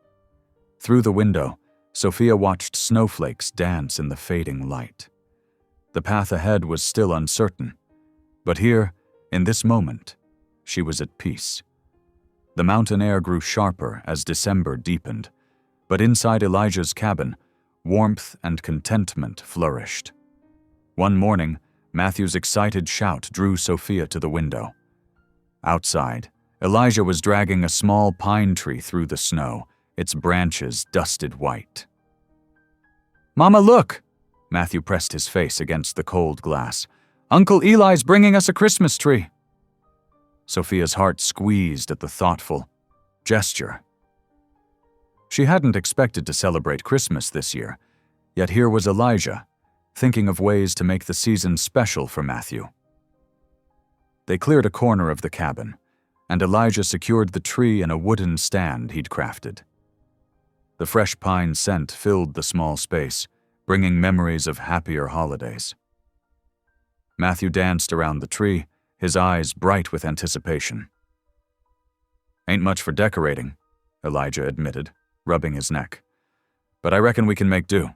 Through the window, Sophia watched snowflakes dance in the fading light. The path ahead was still uncertain, but here, in this moment, she was at peace. The mountain air grew sharper as December deepened, but inside Elijah's cabin, warmth and contentment flourished. One morning, Matthew's excited shout drew Sophia to the window. Outside, Elijah was dragging a small pine tree through the snow, its branches dusted white. "Mama, look!" Matthew pressed his face against the cold glass. "Uncle Eli's bringing us a Christmas tree." Sophia's heart squeezed at the thoughtful gesture. She hadn't expected to celebrate Christmas this year, yet here was Elijah, thinking of ways to make the season special for Matthew. They cleared a corner of the cabin, and Elijah secured the tree in a wooden stand he'd crafted. The fresh pine scent filled the small space, bringing memories of happier holidays. Matthew danced around the tree, his eyes bright with anticipation. "Ain't much for decorating," Elijah admitted, rubbing his neck. "But I reckon we can make do."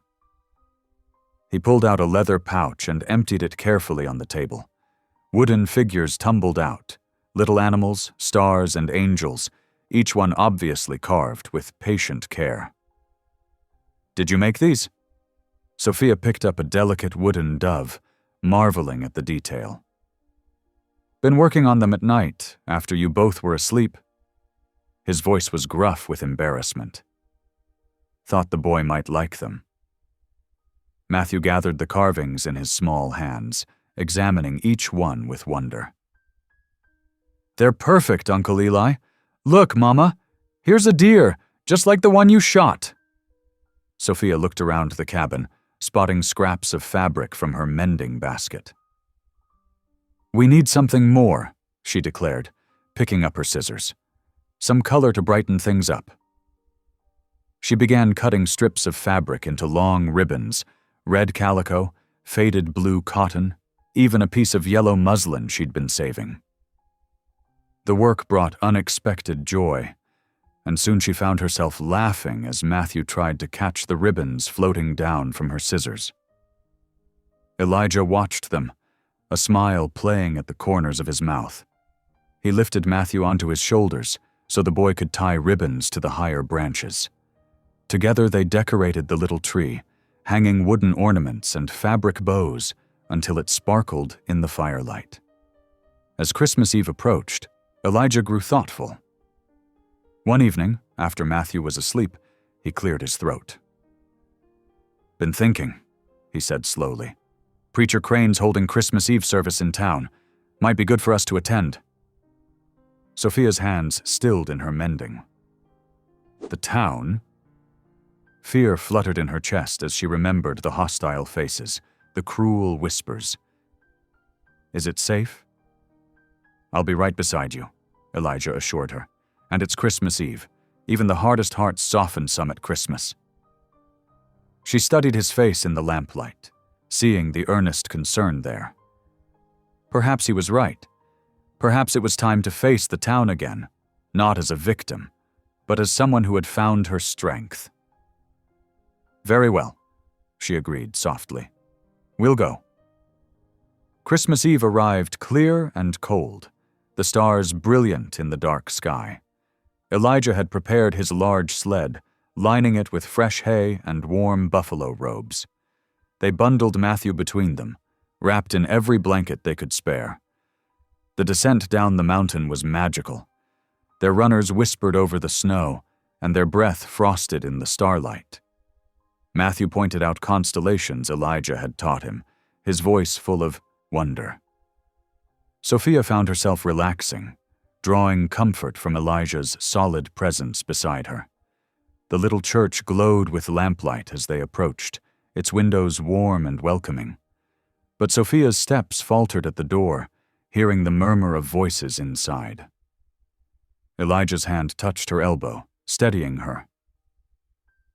He pulled out a leather pouch and emptied it carefully on the table. Wooden figures tumbled out, little animals, stars, and angels, each one obviously carved with patient care. "Did you make these?" Sophia picked up a delicate wooden dove, marveling at the detail. "Been working on them at night, after you both were asleep." His voice was gruff with embarrassment. Thought the boy might like them. Matthew gathered the carvings in his small hands, examining each one with wonder. "They're perfect, Uncle Eli. Look, Mama, here's a deer, just like the one you shot." Sophia looked around the cabin, spotting scraps of fabric from her mending basket. "We need something more," she declared, picking up her scissors. "Some color to brighten things up." She began cutting strips of fabric into long ribbons, red calico, faded blue cotton, even a piece of yellow muslin she'd been saving. The work brought unexpected joy, and soon she found herself laughing as Matthew tried to catch the ribbons floating down from her scissors. Elijah watched them, a smile playing at the corners of his mouth. He lifted Matthew onto his shoulders so the boy could tie ribbons to the higher branches. Together they decorated the little tree, hanging wooden ornaments and fabric bows until it sparkled in the firelight. As Christmas Eve approached, Elijah grew thoughtful. One evening, after Matthew was asleep, he cleared his throat. "Been thinking," he said slowly. "Preacher Crane's holding Christmas Eve service in town. Might be good for us to attend." Sophia's hands stilled in her mending. The town? Fear fluttered in her chest as she remembered the hostile faces, the cruel whispers. "Is it safe?" "I'll be right beside you," Elijah assured her. "And it's Christmas Eve. Even the hardest hearts soften some at Christmas." She studied his face in the lamplight, seeing the earnest concern there. Perhaps he was right. Perhaps it was time to face the town again, not as a victim, but as someone who had found her strength. "Very well," she agreed softly. "We'll go." Christmas Eve arrived clear and cold, the stars brilliant in the dark sky. Elijah had prepared his large sled, lining it with fresh hay and warm buffalo robes. They bundled Matthew between them, wrapped in every blanket they could spare. The descent down the mountain was magical. Their runners whispered over the snow, and their breath frosted in the starlight. Matthew pointed out constellations Elijah had taught him, his voice full of wonder. Sophia found herself relaxing, drawing comfort from Elijah's solid presence beside her. The little church glowed with lamplight as they approached, its windows warm and welcoming. But Sophia's steps faltered at the door, hearing the murmur of voices inside. Elijah's hand touched her elbow, steadying her.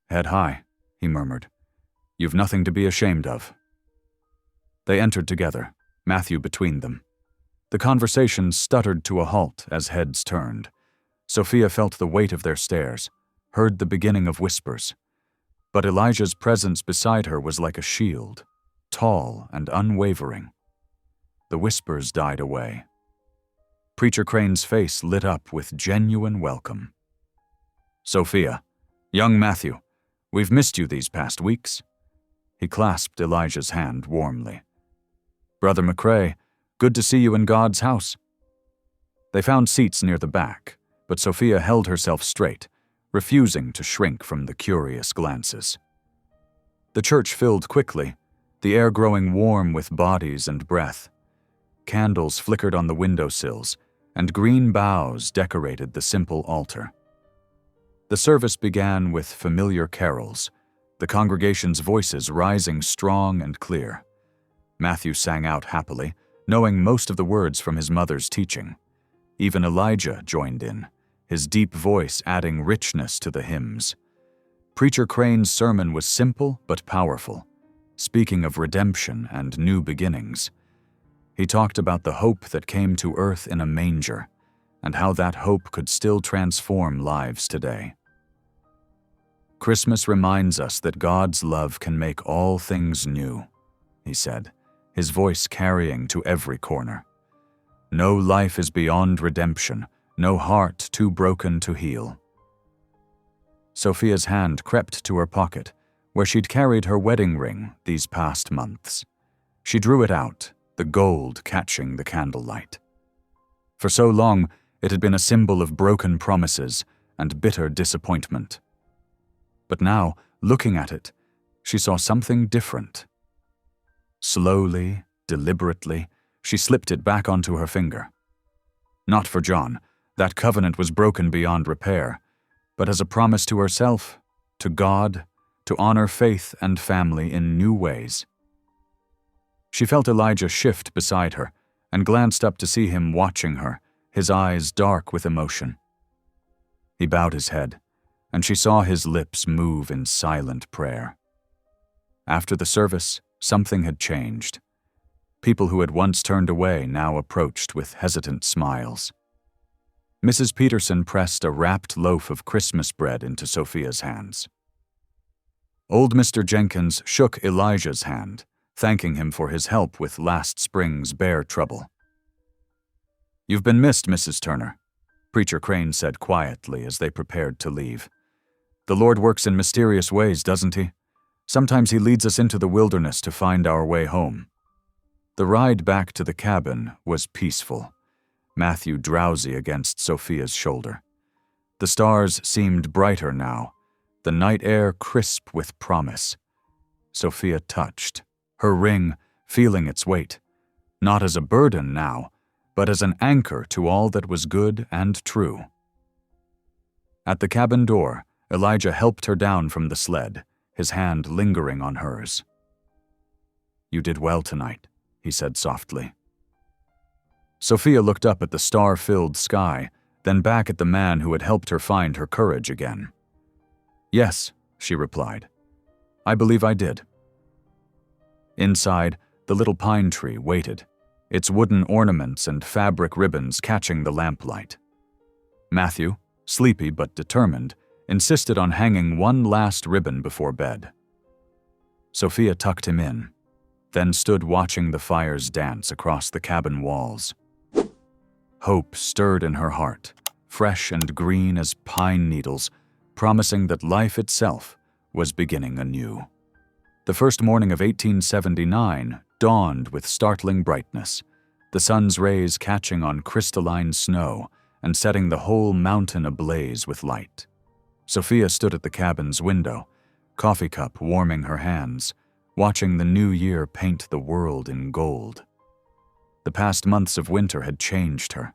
"Head high," he murmured. "You've nothing to be ashamed of." They entered together, Matthew between them. The conversation stuttered to a halt as heads turned. Sophia felt the weight of their stares, heard the beginning of whispers. But Elijah's presence beside her was like a shield, tall and unwavering. The whispers died away. Preacher Crane's face lit up with genuine welcome. "Sophia, young Matthew, we've missed you these past weeks." He clasped Elijah's hand warmly. "Brother McCrae, good to see you in God's house." They found seats near the back, but Sophia held herself straight, refusing to shrink from the curious glances. The church filled quickly, the air growing warm with bodies and breath. Candles flickered on the windowsills, and green boughs decorated the simple altar. The service began with familiar carols, the congregation's voices rising strong and clear. Matthew sang out happily, knowing most of the words from his mother's teaching. Even Elijah joined in, his deep voice adding richness to the hymns. Preacher Crane's sermon was simple but powerful, speaking of redemption and new beginnings. He talked about the hope that came to earth in a manger, and how that hope could still transform lives today. "Christmas reminds us that God's love can make all things new," he said, his voice carrying to every corner. "No life is beyond redemption, no heart too broken to heal." Sophia's hand crept to her pocket, where she'd carried her wedding ring these past months. She drew it out, the gold catching the candlelight. For so long, it had been a symbol of broken promises and bitter disappointment. But now, looking at it, she saw something different. Slowly, deliberately, she slipped it back onto her finger. Not for John, that covenant was broken beyond repair, but as a promise to herself, to God, to honor faith and family in new ways. She felt Elijah shift beside her and glanced up to see him watching her, his eyes dark with emotion. He bowed his head, and she saw his lips move in silent prayer. After the service, something had changed. People who had once turned away now approached with hesitant smiles. Mrs. Peterson pressed a wrapped loaf of Christmas bread into Sophia's hands. Old Mr. Jenkins shook Elijah's hand, thanking him for his help with last spring's bear trouble. "You've been missed, Mrs. Turner," Preacher Crane said quietly as they prepared to leave. "The Lord works in mysterious ways, doesn't he? Sometimes he leads us into the wilderness to find our way home." The ride back to the cabin was peaceful, Matthew drowsy against Sophia's shoulder. The stars seemed brighter now, the night air crisp with promise. Sophia touched, her ring feeling its weight, not as a burden now, but as an anchor to all that was good and true. At the cabin door, Elijah helped her down from the sled, his hand lingering on hers. "You did well tonight," he said softly. Sophia looked up at the star-filled sky, then back at the man who had helped her find her courage again. "Yes," she replied. "I believe I did." Inside, the little pine tree waited, its wooden ornaments and fabric ribbons catching the lamplight. Matthew, sleepy but determined, insisted on hanging one last ribbon before bed. Sophia tucked him in, then stood watching the fires dance across the cabin walls. Hope stirred in her heart, fresh and green as pine needles, promising that life itself was beginning anew. The first morning of 1879 dawned with startling brightness, the sun's rays catching on crystalline snow and setting the whole mountain ablaze with light. Sophia stood at the cabin's window, coffee cup warming her hands, watching the new year paint the world in gold. The past months of winter had changed her.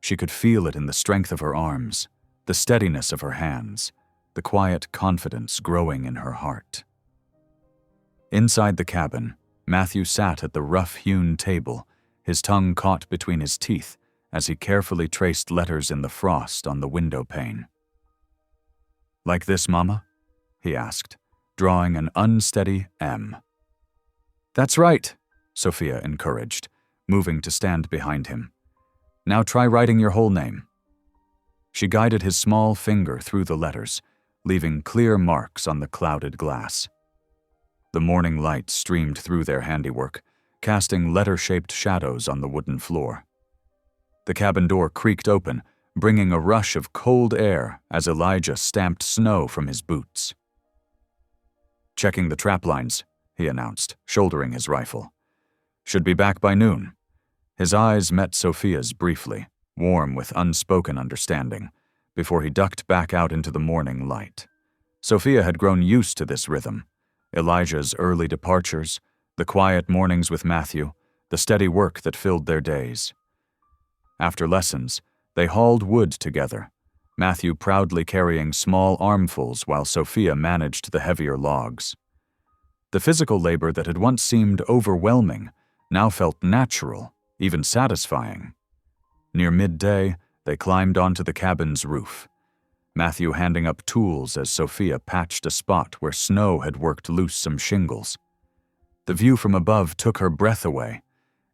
She could feel it in the strength of her arms, the steadiness of her hands, the quiet confidence growing in her heart. Inside the cabin, Matthew sat at the rough-hewn table, his tongue caught between his teeth as he carefully traced letters in the frost on the window pane. "Like this, Mama?" he asked, drawing an unsteady M. "That's right," Sophia encouraged, moving to stand behind him. "Now try writing your whole name." She guided his small finger through the letters, leaving clear marks on the clouded glass. The morning light streamed through their handiwork, casting letter-shaped shadows on the wooden floor. The cabin door creaked open, bringing a rush of cold air as Elijah stamped snow from his boots. "Checking the trap lines," he announced, shouldering his rifle. "Should be back by noon." His eyes met Sophia's briefly, warm with unspoken understanding, before he ducked back out into the morning light. Sophia had grown used to this rhythm. Elijah's early departures, the quiet mornings with Matthew, the steady work that filled their days. After lessons, they hauled wood together, Matthew proudly carrying small armfuls while Sophia managed the heavier logs. The physical labor that had once seemed overwhelming now felt natural, even satisfying. Near midday, they climbed onto the cabin's roof, Matthew handing up tools as Sophia patched a spot where snow had worked loose some shingles. The view from above took her breath away,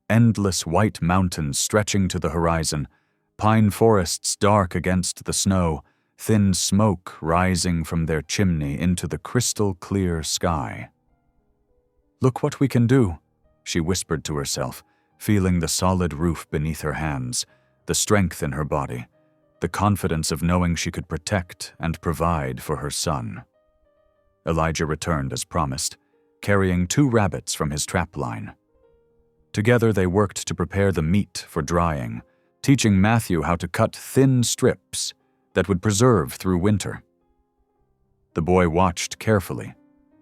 endless white mountains stretching to the horizon, pine forests dark against the snow, thin smoke rising from their chimney into the crystal-clear sky. "Look what we can do," she whispered to herself, feeling the solid roof beneath her hands, the strength in her body, the confidence of knowing she could protect and provide for her son. Elijah returned as promised, carrying 2 rabbits from his trap line. Together they worked to prepare the meat for drying, teaching Matthew how to cut thin strips that would preserve through winter. The boy watched carefully,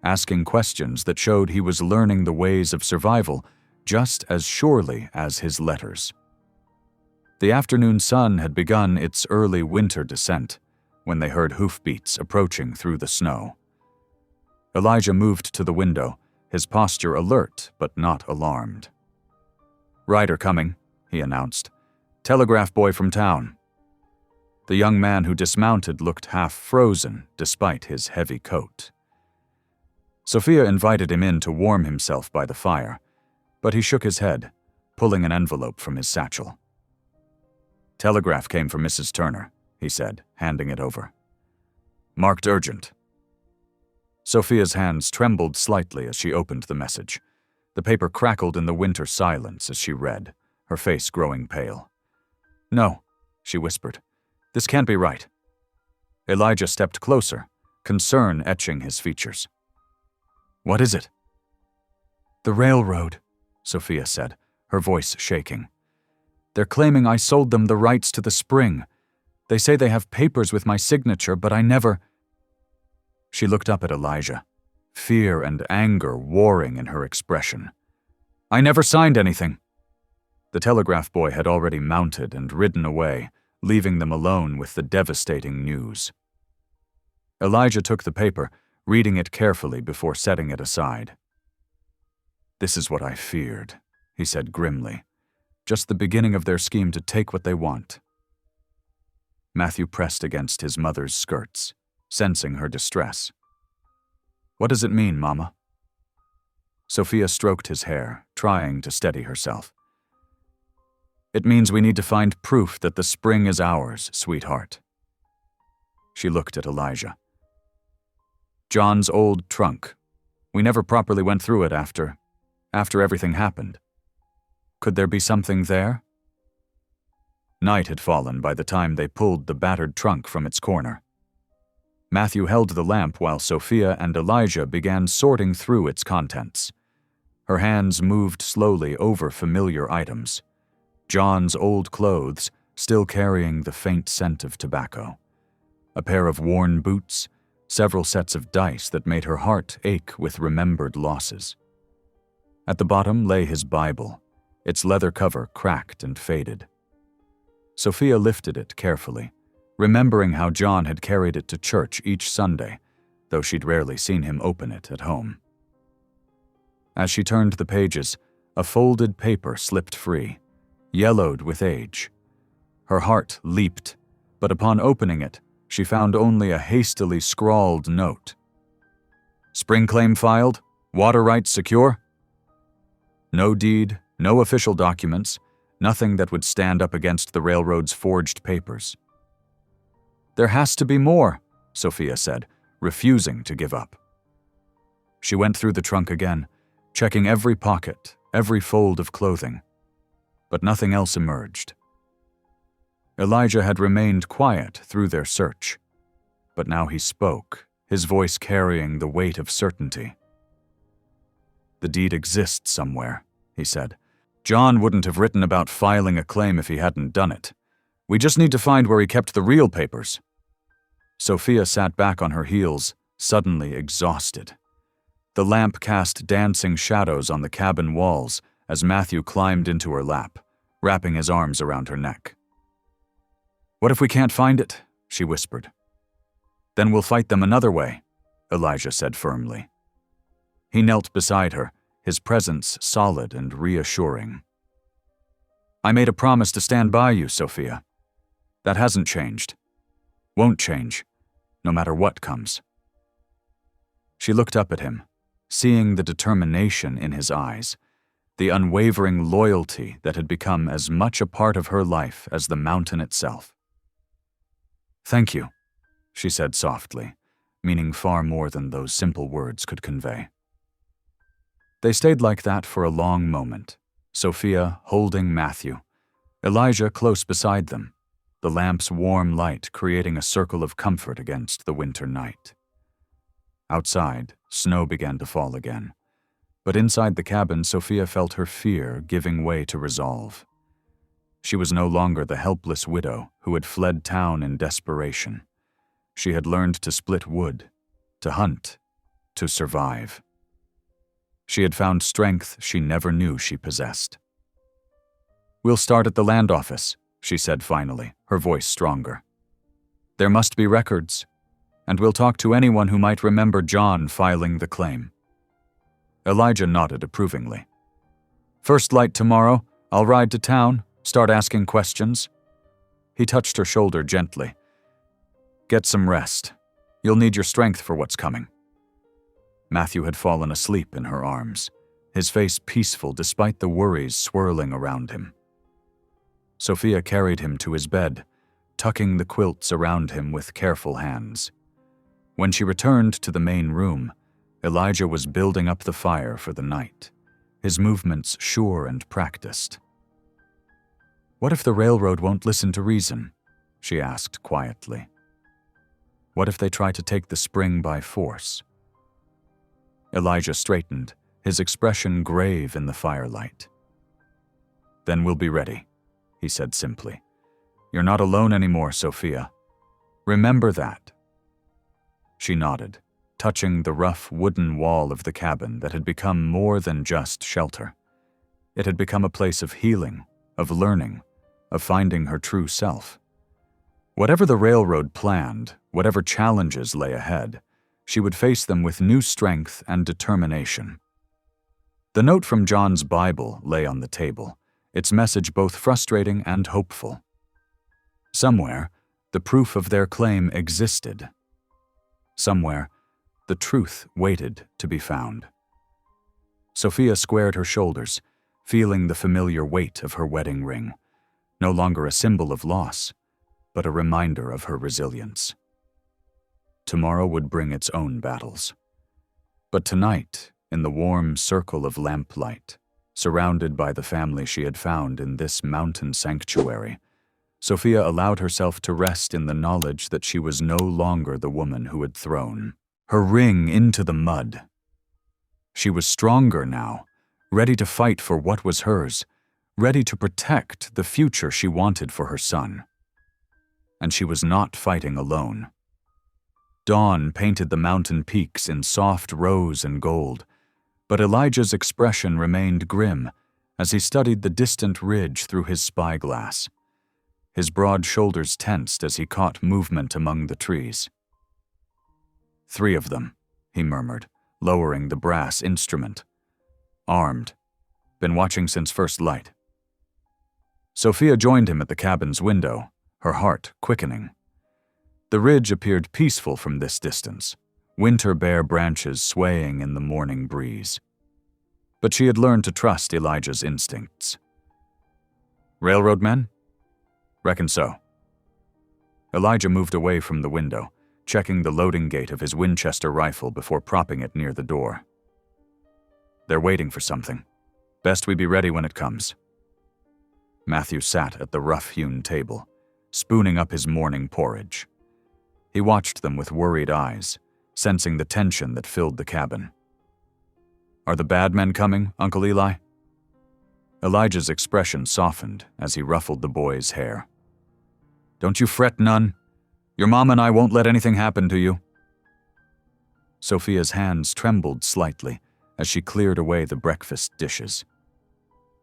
asking questions that showed he was learning the ways of survival just as surely as his letters. The afternoon sun had begun its early winter descent when they heard hoofbeats approaching through the snow. Elijah moved to the window, his posture alert but not alarmed. "Rider coming," he announced. "Telegraph boy from town." The young man who dismounted looked half frozen despite his heavy coat. Sophia invited him in to warm himself by the fire, but he shook his head, pulling an envelope from his satchel. "Telegraph came from Mrs. Turner," he said, handing it over. "Marked urgent." Sophia's hands trembled slightly as she opened the message. The paper crackled in the winter silence as she read, her face growing pale. "No," she whispered. "This can't be right." Elijah stepped closer, concern etching his features. "What is it?" "The railroad," Sophia said, her voice shaking. "They're claiming I sold them the rights to the spring. They say they have papers with my signature, but I never—" She looked up at Elijah, fear and anger warring in her expression. "I never signed anything." The telegraph boy had already mounted and ridden away, leaving them alone with the devastating news. Elijah took the paper, reading it carefully before setting it aside. "This is what I feared," he said grimly. "Just the beginning of their scheme to take what they want." Matthew pressed against his mother's skirts, sensing her distress. "What does it mean, Mama?" Sophia stroked his hair, trying to steady herself. "It means we need to find proof that the spring is ours, sweetheart." She looked at Elijah. "John's old trunk. We never properly went through it after everything happened. Could there be something there?" Night had fallen by the time they pulled the battered trunk from its corner. Matthew held the lamp while Sophia and Elijah began sorting through its contents. Her hands moved slowly over familiar items. John's old clothes, still carrying the faint scent of tobacco. A pair of worn boots, several sets of dice that made her heart ache with remembered losses. At the bottom lay his Bible, its leather cover cracked and faded. Sophia lifted it carefully, remembering how John had carried it to church each Sunday, though she'd rarely seen him open it at home. As she turned the pages, a folded paper slipped free, yellowed with age. Her heart leaped, but upon opening it, she found only a hastily scrawled note. "Spring claim filed, water rights secure." No deed, no official documents, nothing that would stand up against the railroad's forged papers. "There has to be more," Sophia said, refusing to give up. She went through the trunk again, checking every pocket, every fold of clothing. But nothing else emerged. Elijah had remained quiet through their search, but now he spoke, his voice carrying the weight of certainty. "The deed exists somewhere," he said. "John wouldn't have written about filing a claim if he hadn't done it. We just need to find where he kept the real papers." Sophia sat back on her heels, suddenly exhausted. The lamp cast dancing shadows on the cabin walls as Matthew climbed into her lap, wrapping his arms around her neck. "What if we can't find it?" she whispered. "Then we'll fight them another way," Elijah said firmly. He knelt beside her, his presence solid and reassuring. "I made a promise to stand by you, Sophia. That hasn't changed. Won't change, no matter what comes." She looked up at him, seeing the determination in his eyes, the unwavering loyalty that had become as much a part of her life as the mountain itself. "Thank you," she said softly, meaning far more than those simple words could convey. They stayed like that for a long moment, Sophia holding Matthew, Elijah close beside them, the lamp's warm light creating a circle of comfort against the winter night. Outside, snow began to fall again, but inside the cabin Sophia felt her fear giving way to resolve. She was no longer the helpless widow who had fled town in desperation. She had learned to split wood, to hunt, to survive. She had found strength she never knew she possessed. "We'll start at the land office," she said finally, her voice stronger. "There must be records, and we'll talk to anyone who might remember John filing the claim." Elijah nodded approvingly. "First light tomorrow, I'll ride to town, start asking questions." He touched her shoulder gently. "Get some rest. You'll need your strength for what's coming." Matthew had fallen asleep in her arms, his face peaceful despite the worries swirling around him. Sophia carried him to his bed, tucking the quilts around him with careful hands. When she returned to the main room, Elijah was building up the fire for the night, his movements sure and practiced. "What if the railroad won't listen to reason?" she asked quietly. "What if they try to take the spring by force?" Elijah straightened, his expression grave in the firelight. "Then we'll be ready," he said simply. "You're not alone anymore, Sophia. Remember that." She nodded, touching the rough wooden wall of the cabin that had become more than just shelter. It had become a place of healing, of learning, of finding her true self. Whatever the railroad planned, whatever challenges lay ahead, she would face them with new strength and determination. The note from John's Bible lay on the table, its message both frustrating and hopeful. Somewhere, the proof of their claim existed. Somewhere, the truth waited to be found. Sophia squared her shoulders, feeling the familiar weight of her wedding ring, no longer a symbol of loss, but a reminder of her resilience. Tomorrow would bring its own battles. But tonight, in the warm circle of lamplight, surrounded by the family she had found in this mountain sanctuary, Sophia allowed herself to rest in the knowledge that she was no longer the woman who had thrown her ring into the mud. She was stronger now, ready to fight for what was hers, ready to protect the future she wanted for her son. And she was not fighting alone. Dawn painted the mountain peaks in soft rose and gold, but Elijah's expression remained grim as he studied the distant ridge through his spyglass. His broad shoulders tensed as he caught movement among the trees. 3 of them, he murmured, lowering the brass instrument. Armed. Been watching since first light. Sophia joined him at the cabin's window, her heart quickening. The ridge appeared peaceful from this distance, winter bare branches swaying in the morning breeze. But she had learned to trust Elijah's instincts. Railroad men? Reckon so. Elijah moved away from the window, checking the loading gate of his Winchester rifle before propping it near the door. They're waiting for something. Best we be ready when it comes. Matthew sat at the rough-hewn table, spooning up his morning porridge. He watched them with worried eyes, sensing the tension that filled the cabin. Are the bad men coming, Uncle Eli? Elijah's expression softened as he ruffled the boy's hair. Don't you fret none. Your mom and I won't let anything happen to you. Sophia's hands trembled slightly as she cleared away the breakfast dishes.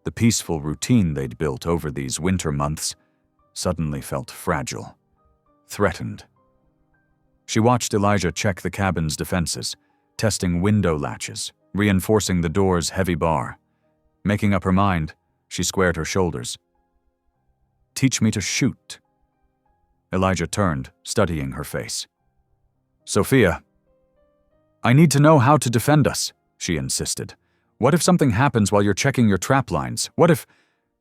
The peaceful routine they'd built over these winter months suddenly felt fragile, threatened. She watched Elijah check the cabin's defenses, testing window latches, reinforcing the door's heavy bar. Making up her mind, she squared her shoulders. Teach me to shoot. Elijah turned, studying her face. Sophia. I need to know how to defend us, she insisted. What if something happens while you're checking your trap lines? What if...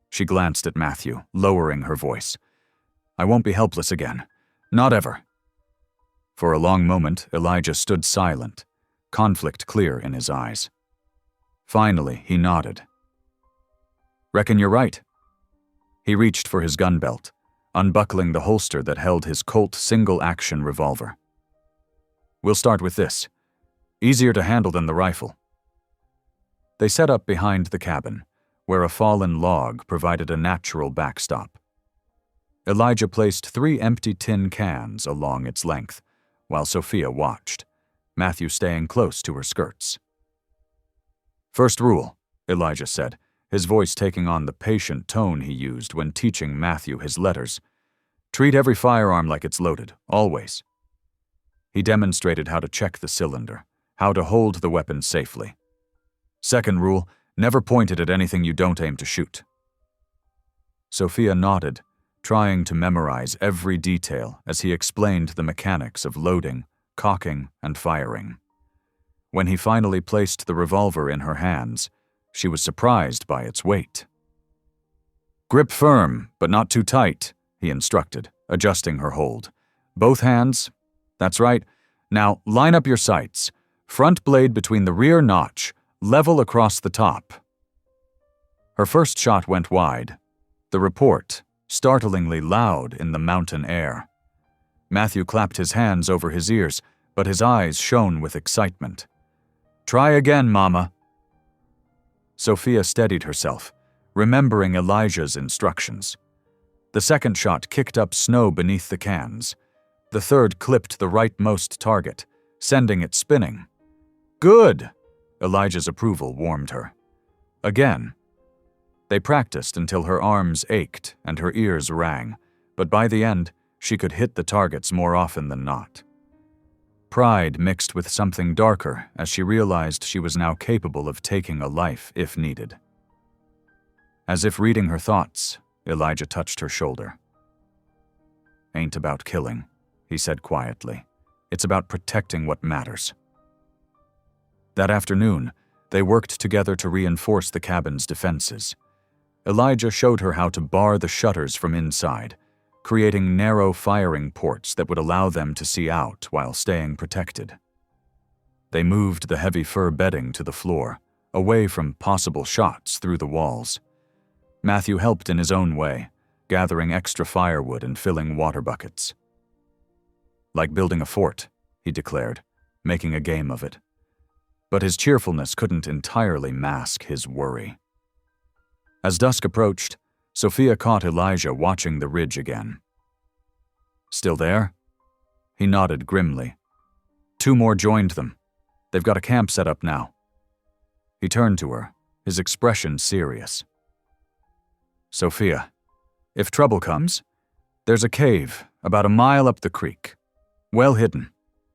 She glanced at Matthew, lowering her voice. I won't be helpless again. Not ever. For a long moment, Elijah stood silent, conflict clear in his eyes. Finally, he nodded. Reckon you're right. He reached for his gun belt, unbuckling the holster that held his Colt single-action revolver. We'll start with this. Easier to handle than the rifle. They set up behind the cabin, where a fallen log provided a natural backstop. Elijah placed 3 empty tin cans along its length, while Sophia watched, Matthew staying close to her skirts. First rule, Elijah said, his voice taking on the patient tone he used when teaching Matthew his letters. Treat every firearm like it's loaded, always. He demonstrated how to check the cylinder, how to hold the weapon safely. Second rule, never point it at anything you don't aim to shoot. Sophia nodded, trying to memorize every detail as he explained the mechanics of loading, cocking, and firing. When he finally placed the revolver in her hands, she was surprised by its weight. Grip firm, but not too tight, he instructed, adjusting her hold. Both hands. That's right. Now, line up your sights. Front blade between the rear notch, level across the top. Her first shot went wide. The report, startlingly loud in the mountain air. Matthew clapped his hands over his ears, but his eyes shone with excitement. Try again, Mama. Sophia steadied herself, remembering Elijah's instructions. The second shot kicked up snow beneath the cans. The third clipped the rightmost target, sending it spinning. Good! Elijah's approval warmed her. Again. They practiced until her arms ached and her ears rang, but by the end, she could hit the targets more often than not. Pride mixed with something darker as she realized she was now capable of taking a life if needed. As if reading her thoughts, Elijah touched her shoulder. "Ain't about killing," he said quietly. "It's about protecting what matters." That afternoon, they worked together to reinforce the cabin's defenses. Elijah showed her how to bar the shutters from inside, creating narrow firing ports that would allow them to see out while staying protected. They moved the heavy fur bedding to the floor, away from possible shots through the walls. Matthew helped in his own way, gathering extra firewood and filling water buckets. "Like building a fort," he declared, making a game of it. But his cheerfulness couldn't entirely mask his worry. As dusk approached, Sophia caught Elijah watching the ridge again. "Still there?" He nodded grimly. "Two more joined them. They've got a camp set up now." He turned to her, his expression serious. "Sophia, if trouble comes, there's a cave about a mile up the creek. Well hidden.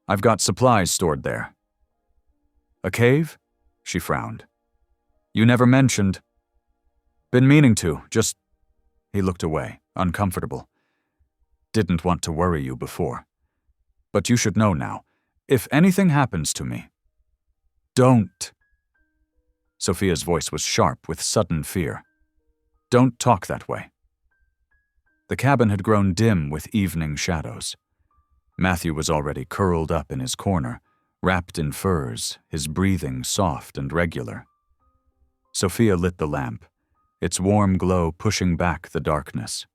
I've got supplies stored there." "A cave?" She frowned. "You never mentioned." "Been meaning to, just—" He looked away, uncomfortable. "Didn't want to worry you before. But you should know now. If anything happens to me—" "Don't." Sophia's voice was sharp with sudden fear. "Don't talk that way." The cabin had grown dim with evening shadows. Matthew was already curled up in his corner, wrapped in furs, his breathing soft and regular. Sophia lit the lamp, its warm glow pushing back the darkness.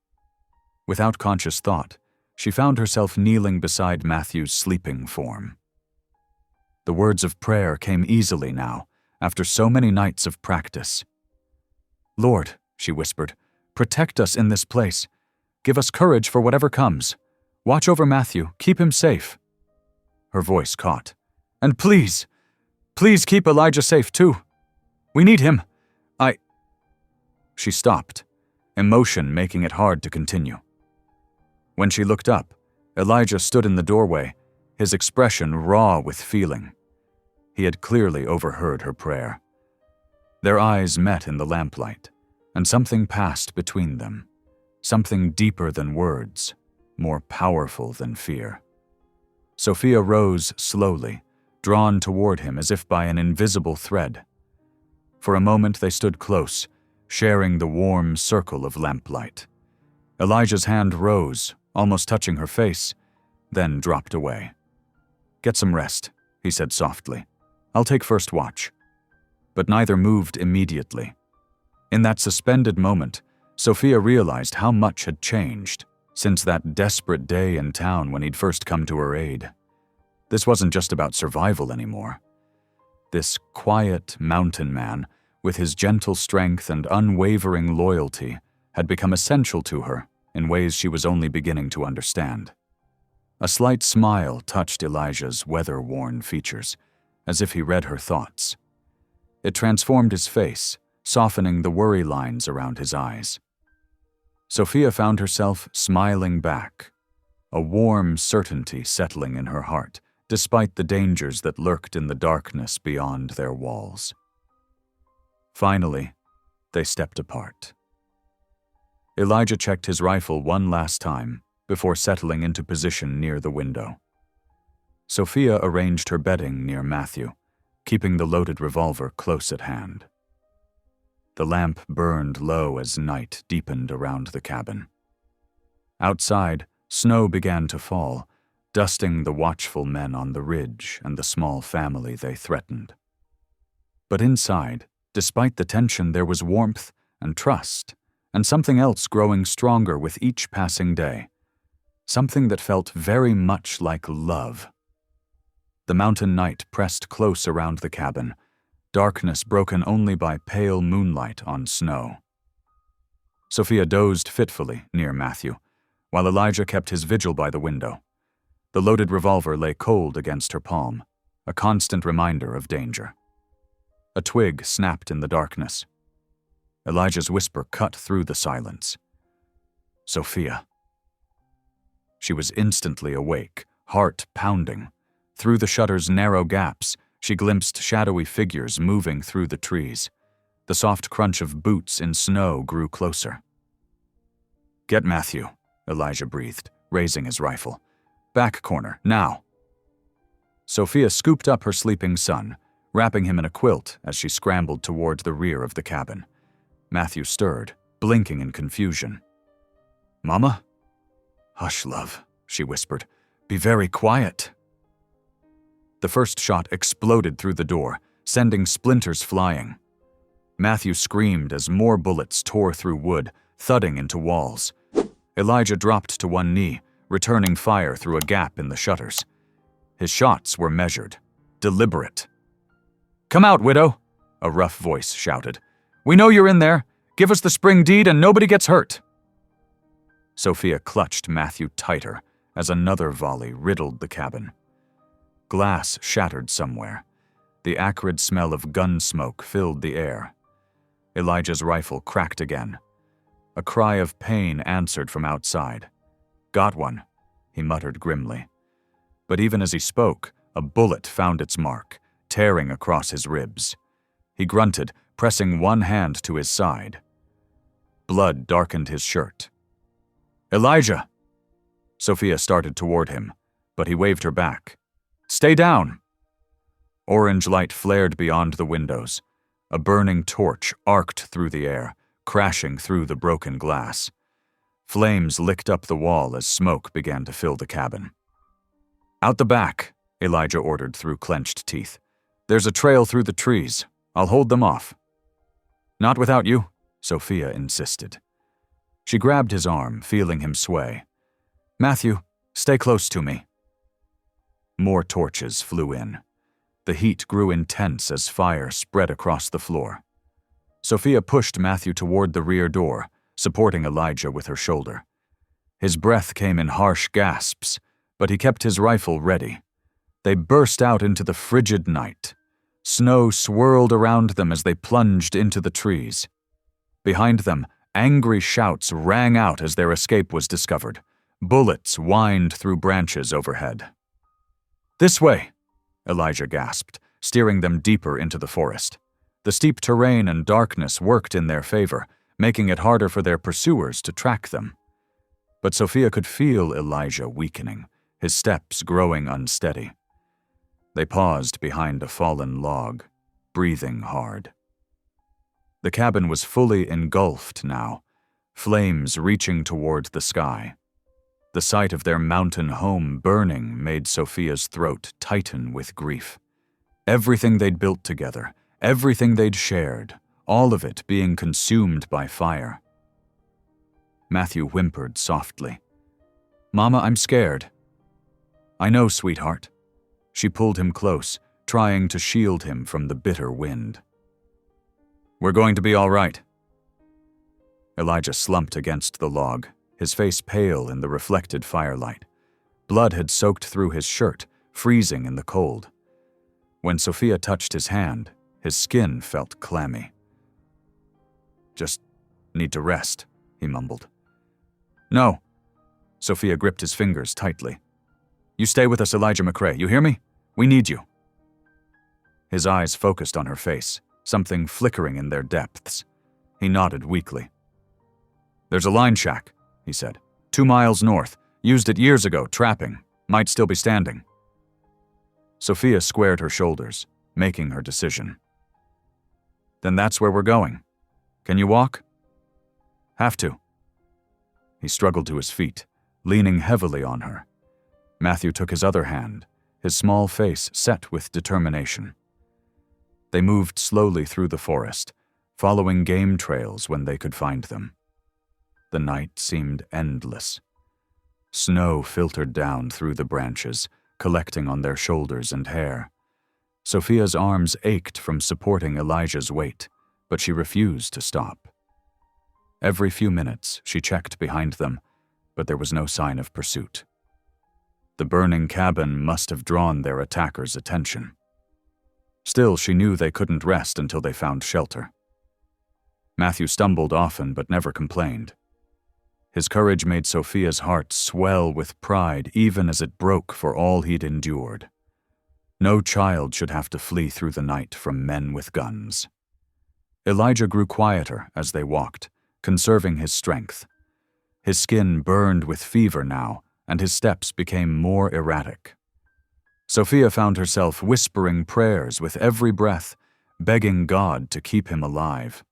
Without conscious thought, she found herself kneeling beside Matthew's sleeping form. The words of prayer came easily now, after so many nights of practice. "Lord," she whispered, "protect us in this place. Give us courage for whatever comes. Watch over Matthew, keep him safe." Her voice caught. "And please, please keep Elijah safe too. We need him. She stopped, emotion making it hard to continue. When she looked up, Elijah stood in the doorway, his expression raw with feeling. He had clearly overheard her prayer. Their eyes met in the lamplight, and something passed between them, something deeper than words, more powerful than fear. Sophia rose slowly, drawn toward him as if by an invisible thread. For a moment they stood close, sharing the warm circle of lamplight. Elijah's hand rose, almost touching her face, then dropped away. "Get some rest," he said softly. "I'll take first watch." But neither moved immediately. In that suspended moment, Sophia realized how much had changed since that desperate day in town when he'd first come to her aid. This wasn't just about survival anymore. This quiet mountain man, with his gentle strength and unwavering loyalty, had become essential to her in ways she was only beginning to understand. A slight smile touched Elijah's weather-worn features, as if he read her thoughts. It transformed his face, softening the worry lines around his eyes. Sophia found herself smiling back, a warm certainty settling in her heart, despite the dangers that lurked in the darkness beyond their walls. Finally, they stepped apart. Elijah checked his rifle one last time before settling into position near the window. Sophia arranged her bedding near Matthew, keeping the loaded revolver close at hand. The lamp burned low as night deepened around the cabin. Outside, snow began to fall, dusting the watchful men on the ridge and the small family they threatened. But inside, despite the tension, there was warmth and trust, and something else growing stronger with each passing day. Something that felt very much like love. The mountain night pressed close around the cabin, darkness broken only by pale moonlight on snow. Sophia dozed fitfully near Matthew, while Elijah kept his vigil by the window. The loaded revolver lay cold against her palm, a constant reminder of danger. A twig snapped in the darkness. Elijah's whisper cut through the silence. "Sophia." She was instantly awake, heart pounding. Through the shutter's narrow gaps, she glimpsed shadowy figures moving through the trees. The soft crunch of boots in snow grew closer. "Get Matthew," Elijah breathed, raising his rifle. "Back corner, now." Sophia scooped up her sleeping son, wrapping him in a quilt as she scrambled toward the rear of the cabin. Matthew stirred, blinking in confusion. "Mama?" "Hush, love," she whispered. "Be very quiet." The first shot exploded through the door, sending splinters flying. Matthew screamed as more bullets tore through wood, thudding into walls. Elijah dropped to one knee, returning fire through a gap in the shutters. His shots were measured, deliberate. "Come out, widow," a rough voice shouted. "We know you're in there. Give us the spring deed and nobody gets hurt." Sophia clutched Matthew tighter as another volley riddled the cabin. Glass shattered somewhere. The acrid smell of gun smoke filled the air. Elijah's rifle cracked again. A cry of pain answered from outside. "Got one," he muttered grimly. But even as he spoke, a bullet found its mark, tearing across his ribs. He grunted, pressing one hand to his side. Blood darkened his shirt. "Elijah!" Sophia started toward him, but he waved her back. "Stay down!" Orange light flared beyond the windows. A burning torch arced through the air, crashing through the broken glass. Flames licked up the wall as smoke began to fill the cabin. "Out the back," Elijah ordered through clenched teeth. "There's a trail through the trees. I'll hold them off." "Not without you," Sophia insisted. She grabbed his arm, feeling him sway. "Matthew, stay close to me." More torches flew in. The heat grew intense as fire spread across the floor. Sophia pushed Matthew toward the rear door, supporting Elijah with her shoulder. His breath came in harsh gasps, but he kept his rifle ready. They burst out into the frigid night. Snow swirled around them as they plunged into the trees. Behind them, angry shouts rang out as their escape was discovered. Bullets whined through branches overhead. "This way," Elijah gasped, steering them deeper into the forest. The steep terrain and darkness worked in their favor, making it harder for their pursuers to track them. But Sophia could feel Elijah weakening, his steps growing unsteady. They paused behind a fallen log, breathing hard. The cabin was fully engulfed now, flames reaching toward the sky. The sight of their mountain home burning made Sophia's throat tighten with grief. Everything they'd built together, everything they'd shared, all of it being consumed by fire. Matthew whimpered softly. "Mama, I'm scared." "I know, sweetheart." She pulled him close, trying to shield him from the bitter wind. "We're going to be all right." Elijah slumped against the log, his face pale in the reflected firelight. Blood had soaked through his shirt, freezing in the cold. When Sophia touched his hand, his skin felt clammy. "Just need to rest," he mumbled. "No." Sophia gripped his fingers tightly. "You stay with us, Elijah McCrae, you hear me? We need you." His eyes focused on her face, something flickering in their depths. He nodded weakly. "There's a line shack," he said. 2 miles north. Used it years ago, trapping. Might still be standing." Sophia squared her shoulders, making her decision. "Then that's where we're going. Can you walk?" "Have to." He struggled to his feet, leaning heavily on her. Matthew took his other hand, his small face set with determination. They moved slowly through the forest, following game trails when they could find them. The night seemed endless. Snow filtered down through the branches, collecting on their shoulders and hair. Sophia's arms ached from supporting Elijah's weight, but she refused to stop. Every few minutes, she checked behind them, but there was no sign of pursuit. The burning cabin must have drawn their attackers' attention. Still, she knew they couldn't rest until they found shelter. Matthew stumbled often but never complained. His courage made Sophia's heart swell with pride even as it broke for all he'd endured. No child should have to flee through the night from men with guns. Elijah grew quieter as they walked, conserving his strength. His skin burned with fever now, and his steps became more erratic. Sophia found herself whispering prayers with every breath, begging God to keep him alive.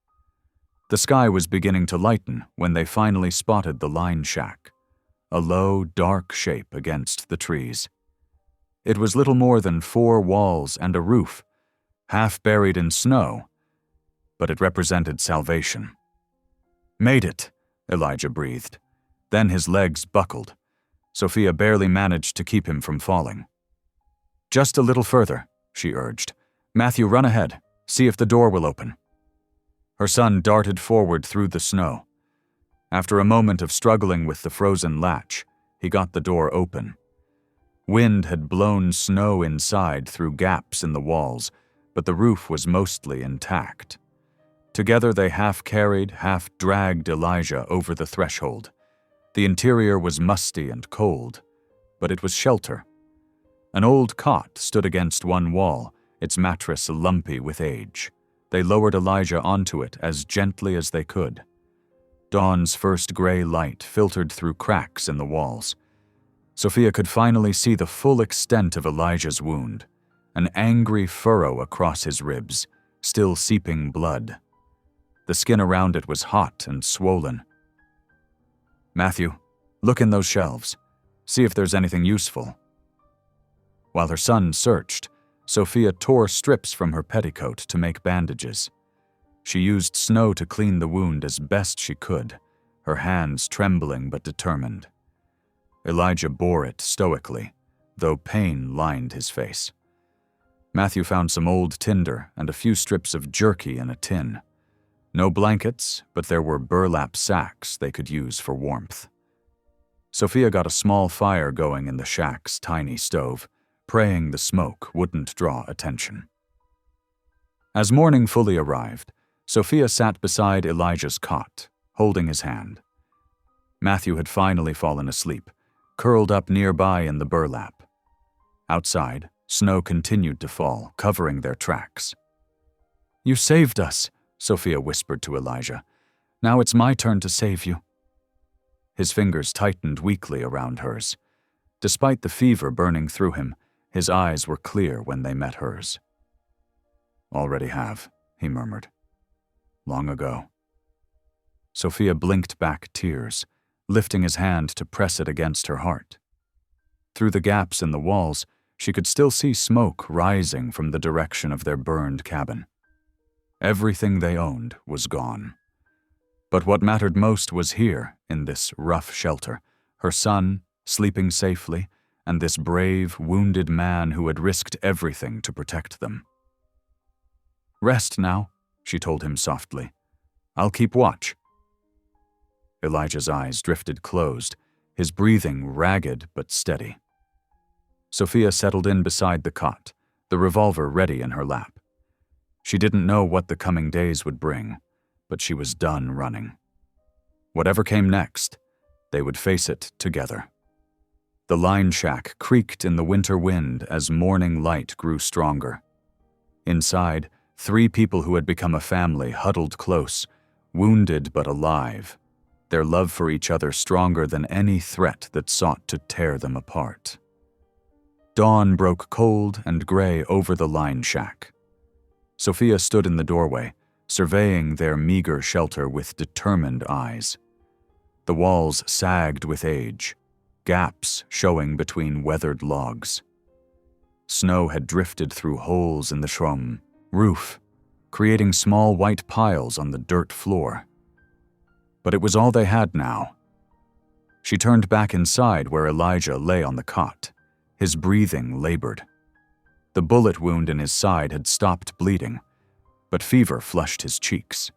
The sky was beginning to lighten when they finally spotted the line shack, a low, dark shape against the trees. It was little more than 4 walls and a roof, half buried in snow, but it represented salvation. "Made it," Elijah breathed. Then his legs buckled. Sophia barely managed to keep him from falling. "Just a little further," she urged. "Matthew, run ahead. See if the door will open." Her son darted forward through the snow. After a moment of struggling with the frozen latch, he got the door open. Wind had blown snow inside through gaps in the walls, but the roof was mostly intact. Together they half-carried, half-dragged Elijah over the threshold. The interior was musty and cold, but it was shelter. An old cot stood against one wall, its mattress lumpy with age. They lowered Elijah onto it as gently as they could. Dawn's first gray light filtered through cracks in the walls. Sophia could finally see the full extent of Elijah's wound, an angry furrow across his ribs, still seeping blood. The skin around it was hot and swollen. "Matthew, look in those shelves. See if there's anything useful." While her son searched, Sophia tore strips from her petticoat to make bandages. She used snow to clean the wound as best she could, her hands trembling but determined. Elijah bore it stoically, though pain lined his face. Matthew found some old tinder and a few strips of jerky in a tin. No blankets, but there were burlap sacks they could use for warmth. Sophia got a small fire going in the shack's tiny stove, praying the smoke wouldn't draw attention. As morning fully arrived, Sophia sat beside Elijah's cot, holding his hand. Matthew had finally fallen asleep, curled up nearby in the burlap. Outside, snow continued to fall, covering their tracks. "You saved us," Sophia whispered to Elijah. "Now it's my turn to save you." His fingers tightened weakly around hers. Despite the fever burning through him, his eyes were clear when they met hers. "Already have," he murmured. "Long ago." Sophia blinked back tears, lifting his hand to press it against her heart. Through the gaps in the walls, she could still see smoke rising from the direction of their burned cabin. Everything they owned was gone. But what mattered most was here, in this rough shelter, her son, sleeping safely, and this brave, wounded man who had risked everything to protect them. "Rest now," she told him softly. "I'll keep watch." Elijah's eyes drifted closed, his breathing ragged but steady. Sophia settled in beside the cot, the revolver ready in her lap. She didn't know what the coming days would bring, but she was done running. Whatever came next, they would face it together. The line shack creaked in the winter wind as morning light grew stronger. Inside, 3 people who had become a family huddled close, wounded but alive, their love for each other stronger than any threat that sought to tear them apart. Dawn broke cold and gray over the line shack. Sophia stood in the doorway, surveying their meager shelter with determined eyes. The walls sagged with age, gaps showing between weathered logs. Snow had drifted through holes in the roof, creating small white piles on the dirt floor. But it was all they had now. She turned back inside where Elijah lay on the cot, his breathing labored. The bullet wound in his side had stopped bleeding, but fever flushed his cheeks.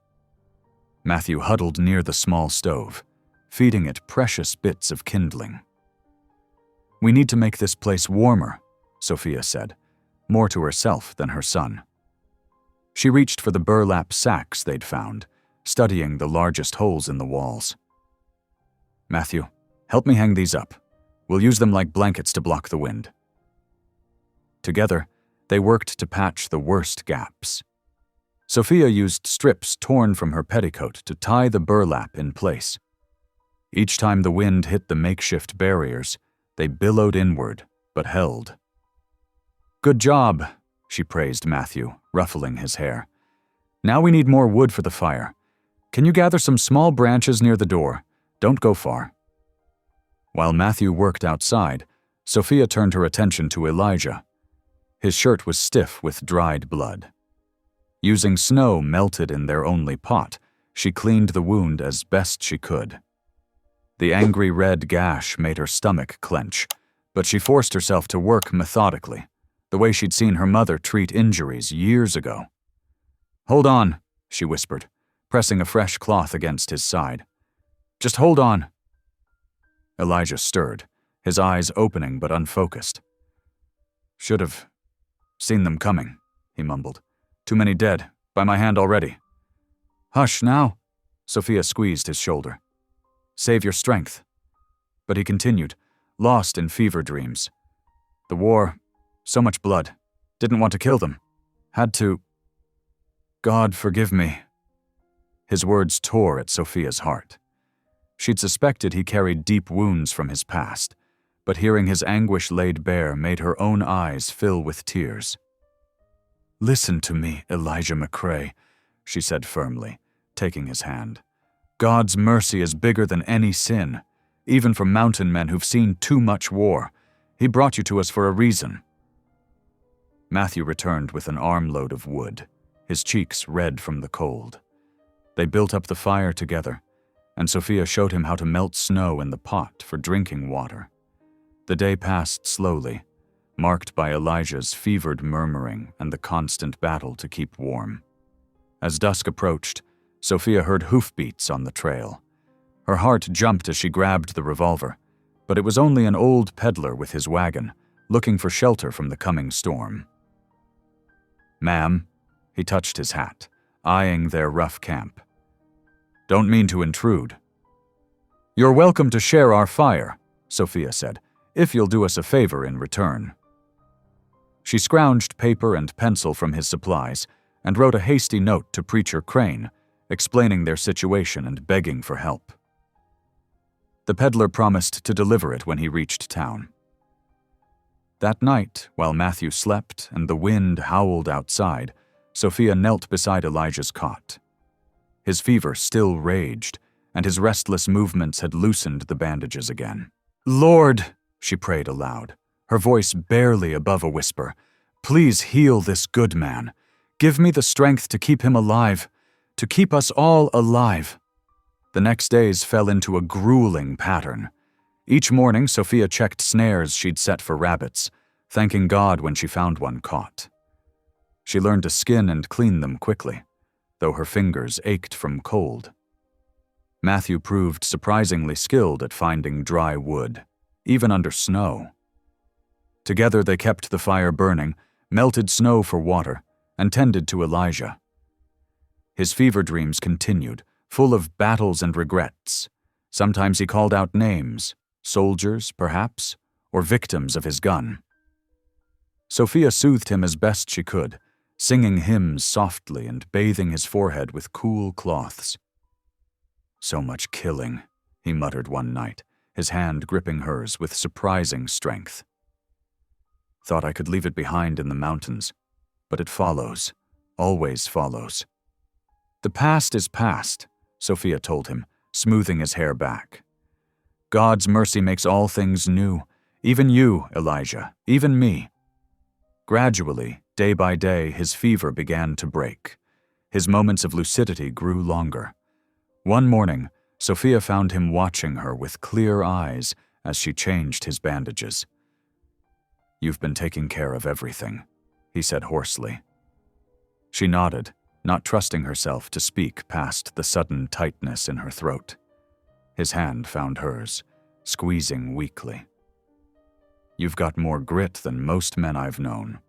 Matthew huddled near the small stove, feeding it precious bits of kindling. "We need to make this place warmer," Sophia said, more to herself than her son. She reached for the burlap sacks they'd found, studying the largest holes in the walls. "Matthew, help me hang these up. We'll use them like blankets to block the wind." Together, they worked to patch the worst gaps. Sophia used strips torn from her petticoat to tie the burlap in place. Each time the wind hit the makeshift barriers, they billowed inward, but held. "Good job," she praised Matthew, ruffling his hair. "Now we need more wood for the fire. Can you gather some small branches near the door? Don't go far." While Matthew worked outside, Sophia turned her attention to Elijah. His shirt was stiff with dried blood. Using snow melted in their only pot, she cleaned the wound as best she could. The angry red gash made her stomach clench, but she forced herself to work methodically, the way she'd seen her mother treat injuries years ago. "Hold on," she whispered, pressing a fresh cloth against his side. "Just hold on." Elijah stirred, his eyes opening but unfocused. "Should have seen them coming," he mumbled. "Too many dead, by my hand already." "Hush now," Sophia squeezed his shoulder. "Save your strength." But he continued, lost in fever dreams. "The war, so much blood. Didn't want to kill them. Had to. God forgive me." His words tore at Sophia's heart. She'd suspected he carried deep wounds from his past, but hearing his anguish laid bare made her own eyes fill with tears. "Listen to me, Elijah McCrae," she said firmly, taking his hand. "God's mercy is bigger than any sin, even for mountain men who've seen too much war. He brought you to us for a reason." Matthew returned with an armload of wood, his cheeks red from the cold. They built up the fire together, and Sophia showed him how to melt snow in the pot for drinking water. The day passed slowly, marked by Elijah's fevered murmuring and the constant battle to keep warm. As dusk approached, Sophia heard hoofbeats on the trail. Her heart jumped as she grabbed the revolver, but it was only an old peddler with his wagon, looking for shelter from the coming storm. "Ma'am," he touched his hat, eyeing their rough camp. "Don't mean to intrude." "You're welcome to share our fire," Sophia said, "if you'll do us a favor in return." She scrounged paper and pencil from his supplies and wrote a hasty note to Preacher Crane, explaining their situation and begging for help. The peddler promised to deliver it when he reached town. That night, while Matthew slept and the wind howled outside, Sophia knelt beside Elijah's cot. His fever still raged, and his restless movements had loosened the bandages again. "Lord," she prayed aloud, her voice barely above a whisper, "please heal this good man. Give me the strength to keep him alive, to keep us all alive." The next days fell into a grueling pattern. Each morning, Sophia checked snares she'd set for rabbits, thanking God when she found one caught. She learned to skin and clean them quickly, though her fingers ached from cold. Matthew proved surprisingly skilled at finding dry wood, even under snow. Together they kept the fire burning, melted snow for water, and tended to Elijah. His fever dreams continued, full of battles and regrets. Sometimes he called out names, soldiers, perhaps, or victims of his gun. Sophia soothed him as best she could, singing hymns softly and bathing his forehead with cool cloths. "So much killing," he muttered one night, his hand gripping hers with surprising strength. "Thought I could leave it behind in the mountains, but it follows, always follows." "The past is past," Sophia told him, smoothing his hair back. "God's mercy makes all things new, even you, Elijah, even me." Gradually, day by day, his fever began to break. His moments of lucidity grew longer. One morning, Sophia found him watching her with clear eyes as she changed his bandages. "You've been taking care of everything," he said hoarsely. She nodded, not trusting herself to speak past the sudden tightness in her throat. His hand found hers, squeezing weakly. "You've got more grit than most men I've known."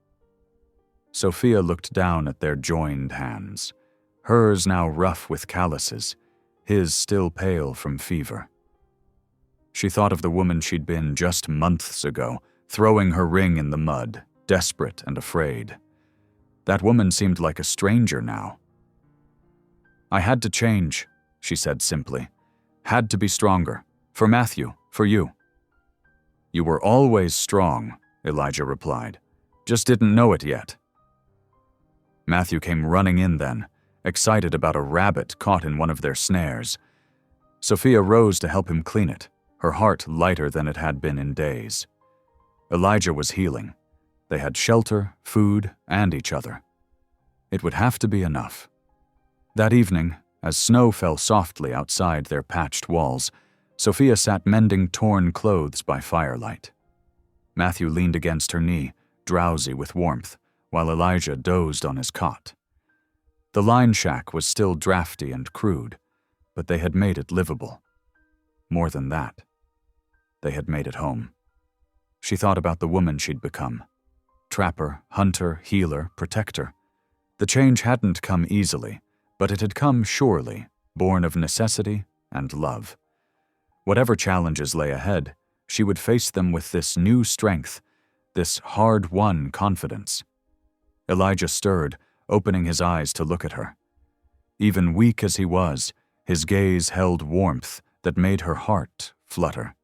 Sophia looked down at their joined hands. hers now rough with calluses, his still pale from fever. She thought of the woman she'd been just months ago, throwing her ring in the mud, desperate and afraid. That woman seemed like a stranger now. "I had to change," she said simply. "Had to be stronger. For Matthew, for you." "You were always strong," Elijah replied. "Just didn't know it yet." Matthew came running in then, excited about a rabbit caught in one of their snares. Sophia rose to help him clean it, her heart lighter than it had been in days. Elijah was healing. They had shelter, food, and each other. It would have to be enough. That evening, as snow fell softly outside their patched walls, Sophia sat mending torn clothes by firelight. Matthew leaned against her knee, drowsy with warmth, while Elijah dozed on his cot. The line shack was still drafty and crude, but they had made it livable. More than that, they had made it home. She thought about the woman she'd become. Trapper, hunter, healer, protector. The change hadn't come easily, but it had come surely, born of necessity and love. Whatever challenges lay ahead, she would face them with this new strength, this hard-won confidence. Elijah stirred, opening his eyes to look at her. Even weak as he was, his gaze held warmth that made her heart flutter.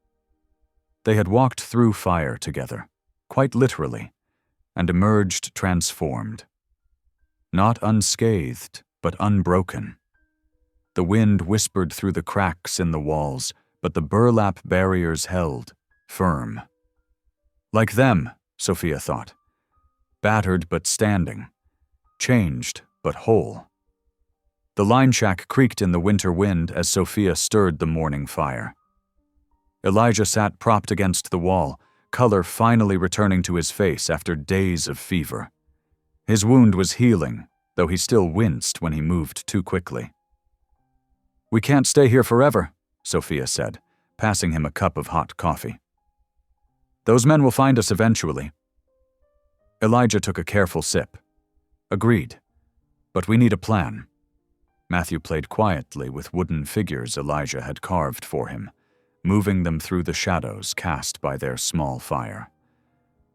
They had walked through fire together, quite literally, and emerged transformed. Not unscathed, but unbroken. The wind whispered through the cracks in the walls, but the burlap barriers held, firm. Like them, Sophia thought. Battered but standing. Changed but whole. The line shack creaked in the winter wind as Sophia stirred the morning fire. Elijah sat propped against the wall, color finally returning to his face after days of fever. His wound was healing, though he still winced when he moved too quickly. "We can't stay here forever," Sophia said, passing him a cup of hot coffee. "Those men will find us eventually." Elijah took a careful sip. "Agreed. But we need a plan." Matthew played quietly with wooden figures Elijah had carved for him, moving them through the shadows cast by their small fire.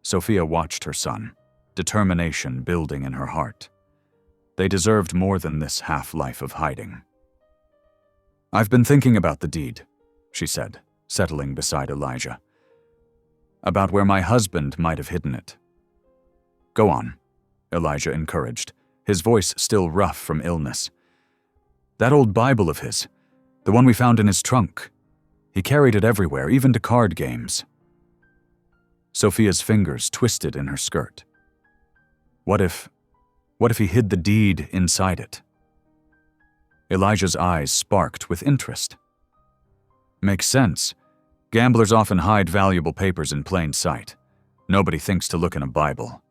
Sophia watched her son, determination building in her heart. They deserved more than this half-life of hiding. "I've been thinking about the deed," she said, settling beside Elijah. "About where my husband might have hidden it." "Go on," Elijah encouraged, his voice still rough from illness. "That old Bible of his, the one we found in his trunk. He carried it everywhere, even to card games." Sophia's fingers twisted in her skirt. What if he hid the deed inside it? Elijah's eyes sparked with interest. "Makes sense. Gamblers often hide valuable papers in plain sight. Nobody thinks to look in a Bible."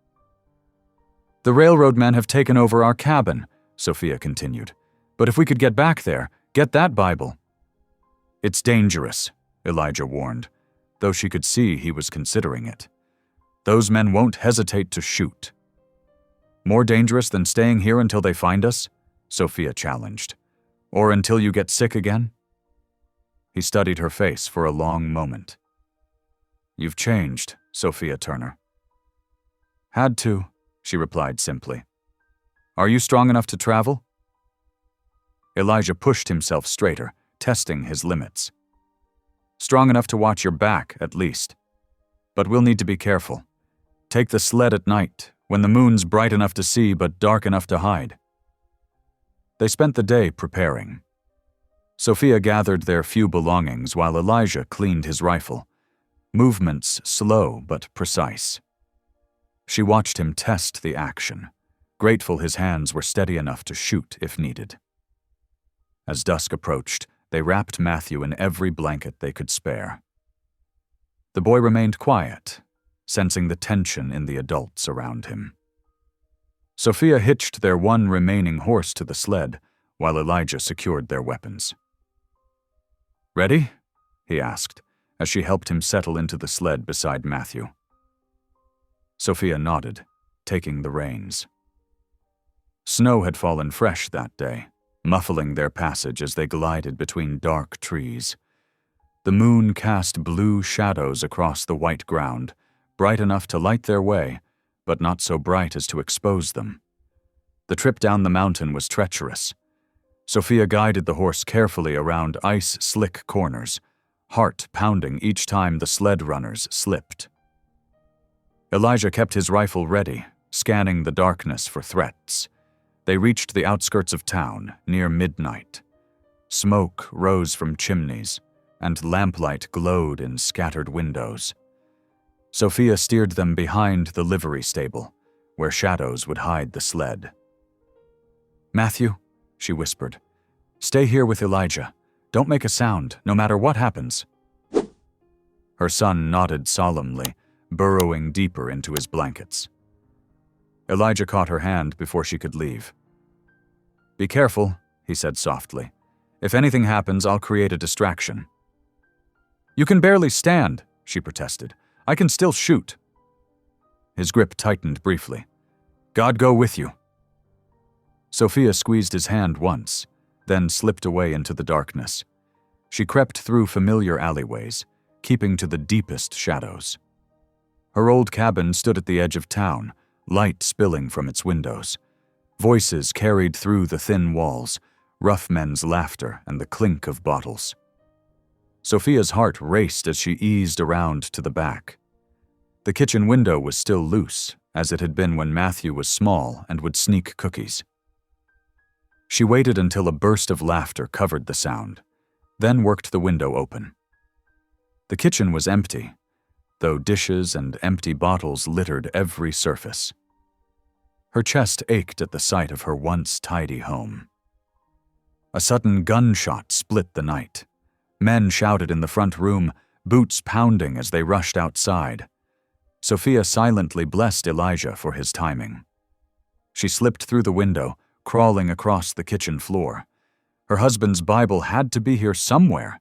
"The railroad men have taken over our cabin," Sophia continued. "But if we could get back there, get that Bible." "It's dangerous," Elijah warned, though she could see he was considering it. "Those men won't hesitate to shoot." "More dangerous than staying here until they find us?" Sophia challenged. "Or until you get sick again?" He studied her face for a long moment. "You've changed, Sophia Turner." "Had to," she replied simply. "Are you strong enough to travel?" Elijah pushed himself straighter, testing his limits. "Strong enough to watch your back, at least. But we'll need to be careful. Take the sled at night, when the moon's bright enough to see but dark enough to hide." They spent the day preparing. Sophia gathered their few belongings while Elijah cleaned his rifle. Movements slow but precise. She watched him test the action, grateful his hands were steady enough to shoot if needed. As dusk approached, they wrapped Matthew in every blanket they could spare. The boy remained quiet, sensing the tension in the adults around him. Sophia hitched their one remaining horse to the sled, while Elijah secured their weapons. "Ready?" he asked, as she helped him settle into the sled beside Matthew. Sophia nodded, taking the reins. Snow had fallen fresh that day, muffling their passage as they glided between dark trees. The moon cast blue shadows across the white ground, bright enough to light their way, but not so bright as to expose them. The trip down the mountain was treacherous. Sophia guided the horse carefully around ice-slick corners, heart pounding each time the sled runners slipped. Elijah kept his rifle ready, scanning the darkness for threats. They reached the outskirts of town, near midnight. Smoke rose from chimneys, and lamplight glowed in scattered windows. Sophia steered them behind the livery stable, where shadows would hide the sled. "Matthew," she whispered, "stay here with Elijah. Don't make a sound, no matter what happens." Her son nodded solemnly, burrowing deeper into his blankets. Elijah caught her hand before she could leave. "Be careful," he said softly. "If anything happens, I'll create a distraction." "You can barely stand," she protested. "I can still shoot." His grip tightened briefly. "God go with you." Sophia squeezed his hand once, then slipped away into the darkness. She crept through familiar alleyways, keeping to the deepest shadows. Her old cabin stood at the edge of town, light spilling from its windows. Voices carried through the thin walls, rough men's laughter and the clink of bottles. Sophia's heart raced as she eased around to the back. The kitchen window was still loose, as it had been when Matthew was small and would sneak cookies. She waited until a burst of laughter covered the sound, then worked the window open. The kitchen was empty, though dishes and empty bottles littered every surface. Her chest ached at the sight of her once tidy home. A sudden gunshot split the night. Men shouted in the front room, boots pounding as they rushed outside. Sophia silently blessed Elijah for his timing. She slipped through the window, crawling across the kitchen floor. Her husband's Bible had to be here somewhere.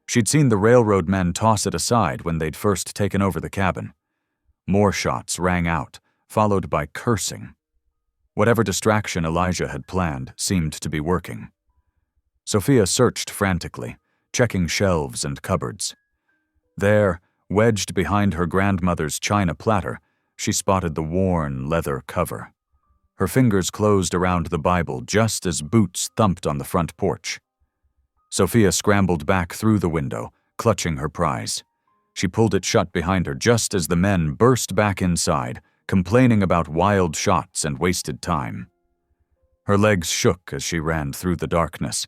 She'd seen the railroad men toss it aside when they'd first taken over the cabin. More shots rang out, followed by cursing. Whatever distraction Elijah had planned seemed to be working. Sophia searched frantically, checking shelves and cupboards. There, wedged behind her grandmother's china platter, she spotted the worn leather cover. Her fingers closed around the Bible just as boots thumped on the front porch. Sophia scrambled back through the window, clutching her prize. She pulled it shut behind her just as the men burst back inside, complaining about wild shots and wasted time. Her legs shook as she ran through the darkness,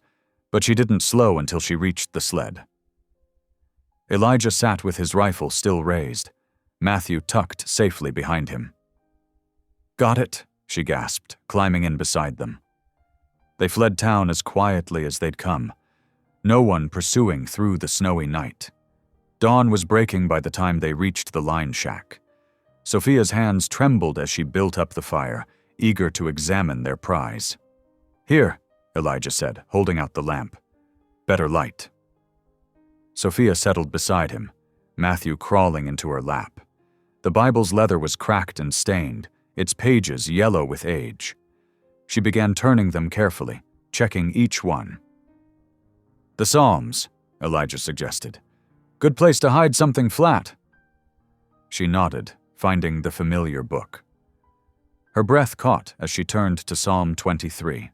but she didn't slow until she reached the sled. Elijah sat with his rifle still raised, Matthew tucked safely behind him. "Got it," she gasped, climbing in beside them. They fled town as quietly as they'd come, no one pursuing through the snowy night. Dawn was breaking by the time they reached the line shack. Sophia's hands trembled as she built up the fire, eager to examine their prize. "Here," Elijah said, holding out the lamp. "Better light." Sophia settled beside him, Matthew crawling into her lap. The Bible's leather was cracked and stained, its pages yellow with age. She began turning them carefully, checking each one. "The Psalms," Elijah suggested. "Good place to hide something flat." She nodded, finding the familiar book. Her breath caught as she turned to Psalm 23.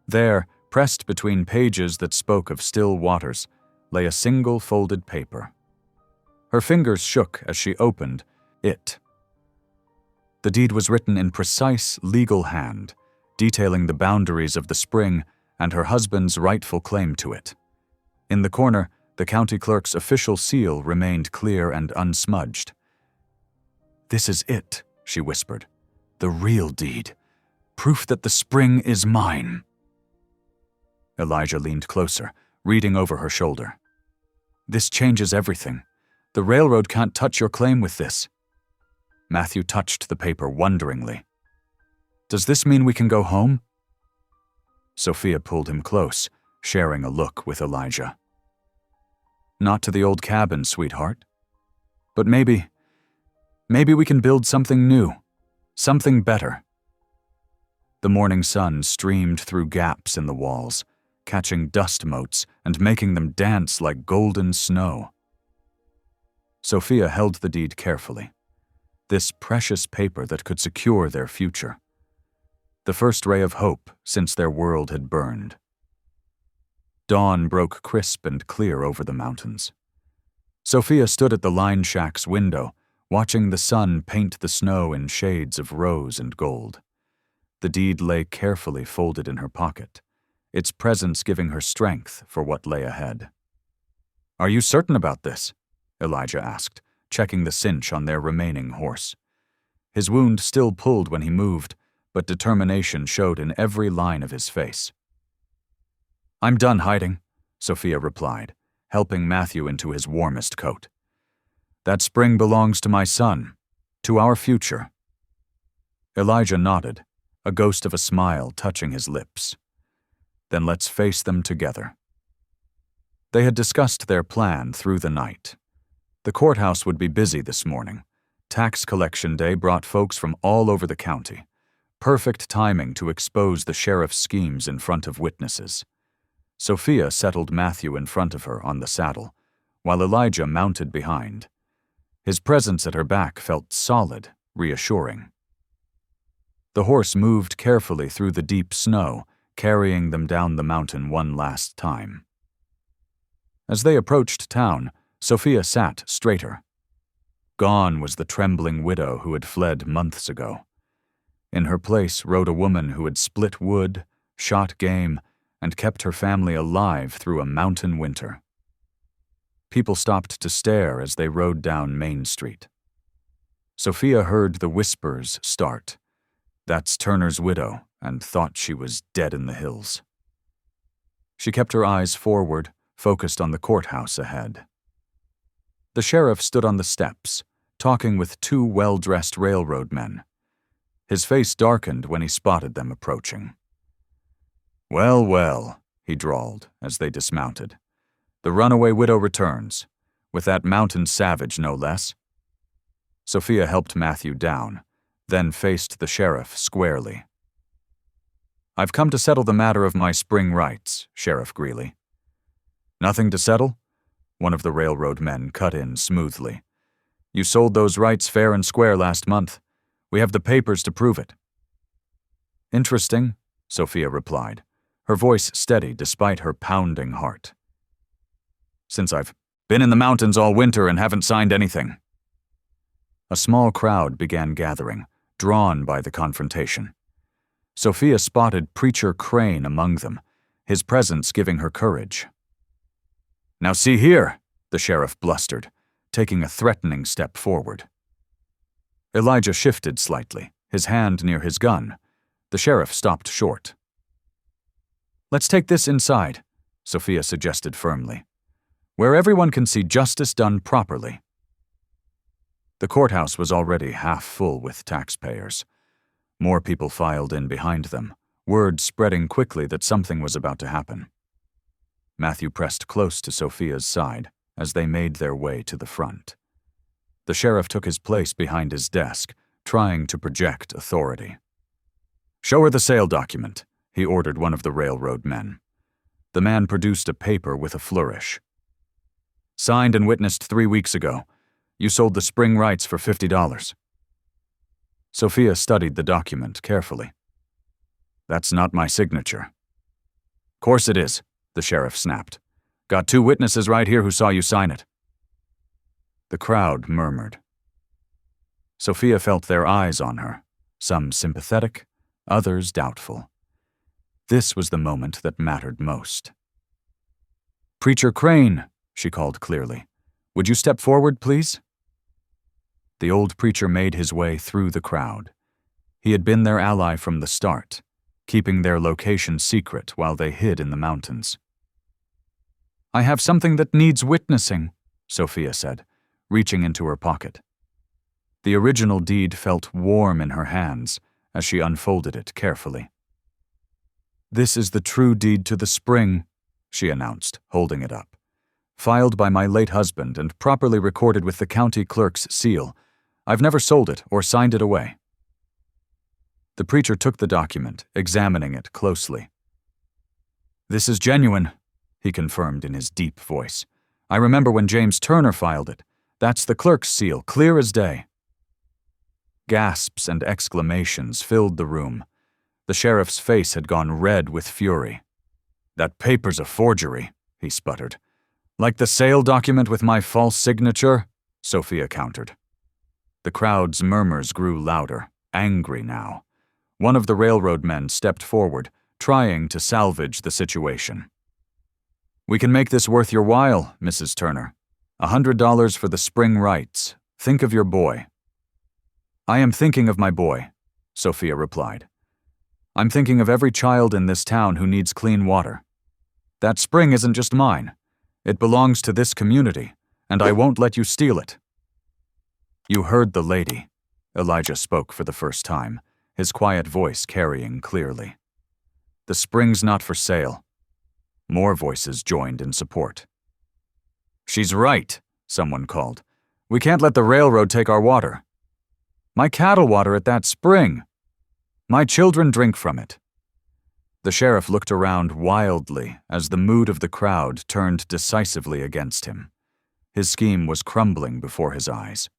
There, pressed between pages that spoke of still waters, lay a single folded paper. Her fingers shook as she opened it. The deed was written in precise legal hand, detailing the boundaries of the spring and her husband's rightful claim to it. In the corner, the county clerk's official seal remained clear and unsmudged. "This is it," she whispered. "The real deed. Proof that the spring is mine." Elijah leaned closer, reading over her shoulder. "This changes everything. The railroad can't touch your claim with this." Matthew touched the paper wonderingly. "Does this mean we can go home?" Sophia pulled him close, sharing a look with Elijah. "Not to the old cabin, sweetheart. But maybe we can build something new, something better." The morning sun streamed through gaps in the walls, catching dust motes and making them dance like golden snow. Sophia held the deed carefully. This precious paper that could secure their future. The first ray of hope since their world had burned. Dawn broke crisp and clear over the mountains. Sophia stood at the line shack's window, watching the sun paint the snow in shades of rose and gold. The deed lay carefully folded in her pocket, its presence giving her strength for what lay ahead. "Are you certain about this?" Elijah asked, checking the cinch on their remaining horse. His wound still pulled when he moved, but determination showed in every line of his face. "I'm done hiding," Sophia replied, helping Matthew into his warmest coat. "That spring belongs to my son, to our future." Elijah nodded, a ghost of a smile touching his lips. "Then let's face them together." They had discussed their plan through the night. The courthouse would be busy this morning. Tax collection day brought folks from all over the county. Perfect timing to expose the sheriff's schemes in front of witnesses. Sophia settled Matthew in front of her on the saddle, while Elijah mounted behind. His presence at her back felt solid, reassuring. The horse moved carefully through the deep snow, carrying them down the mountain one last time. As they approached town, Sophia sat straighter. Gone was the trembling widow who had fled months ago. In her place rode a woman who had split wood, shot game, and kept her family alive through a mountain winter. People stopped to stare as they rode down Main Street. Sophia heard the whispers start. "That's Turner's widow," and thought she was dead in the hills. She kept her eyes forward, focused on the courthouse ahead. The sheriff stood on the steps, talking with two well-dressed railroad men. His face darkened when he spotted them approaching. "Well, well," he drawled as they dismounted. "The runaway widow returns, with that mountain savage no less." Sophia helped Matthew down, then faced the sheriff squarely. "I've come to settle the matter of my spring rights, Sheriff Greeley." "Nothing to settle?" One of the railroad men cut in smoothly. "You sold those rights fair and square last month. We have the papers to prove it." "Interesting," Sophia replied, her voice steady despite her pounding heart. "Since I've been in the mountains all winter and haven't signed anything." A small crowd began gathering, drawn by the confrontation. Sophia spotted Preacher Crane among them, his presence giving her courage. "Now see here," the sheriff blustered, taking a threatening step forward. Elijah shifted slightly, his hand near his gun. The sheriff stopped short. "Let's take this inside," Sophia suggested firmly, "where everyone can see justice done properly." The courthouse was already half full with taxpayers. More people filed in behind them, word spreading quickly that something was about to happen. Matthew pressed close to Sophia's side as they made their way to the front. The sheriff took his place behind his desk, trying to project authority. "Show her the sale document," he ordered one of the railroad men. The man produced a paper with a flourish. "Signed and witnessed 3 weeks ago. You sold the spring rights for $50. Sophia studied the document carefully. "That's not my signature." "Course it is," the sheriff snapped. "Got 2 witnesses right here who saw you sign it." The crowd murmured. Sophia felt their eyes on her, some sympathetic, others doubtful. This was the moment that mattered most. "Preacher Crane," she called clearly. "Would you step forward, please?" The old preacher made his way through the crowd. He had been their ally from the start, keeping their location secret while they hid in the mountains. "I have something that needs witnessing," Sophia said, reaching into her pocket. The original deed felt warm in her hands as she unfolded it carefully. "This is the true deed to the spring," she announced, holding it up. "Filed by my late husband and properly recorded with the county clerk's seal. I've never sold it or signed it away." The preacher took the document, examining it closely. "This is genuine," he confirmed in his deep voice. "I remember when James Turner filed it. That's the clerk's seal, clear as day." Gasps and exclamations filled the room. The sheriff's face had gone red with fury. "That paper's a forgery," he sputtered. "Like the sale document with my false signature?" Sophia countered. The crowd's murmurs grew louder, angry now. One of the railroad men stepped forward, trying to salvage the situation. "We can make this worth your while, Mrs. Turner. $100 for the spring rights. Think of your boy." "I am thinking of my boy," Sophia replied. "I'm thinking of every child in this town who needs clean water. That spring isn't just mine. It belongs to this community, and I won't let you steal it." "You heard the lady," Elijah spoke for the first time, his quiet voice carrying clearly. "The spring's not for sale." More voices joined in support. "She's right," someone called. "We can't let the railroad take our water." "My cattle water at that spring. My children drink from it." The sheriff looked around wildly as the mood of the crowd turned decisively against him. His scheme was crumbling before his eyes.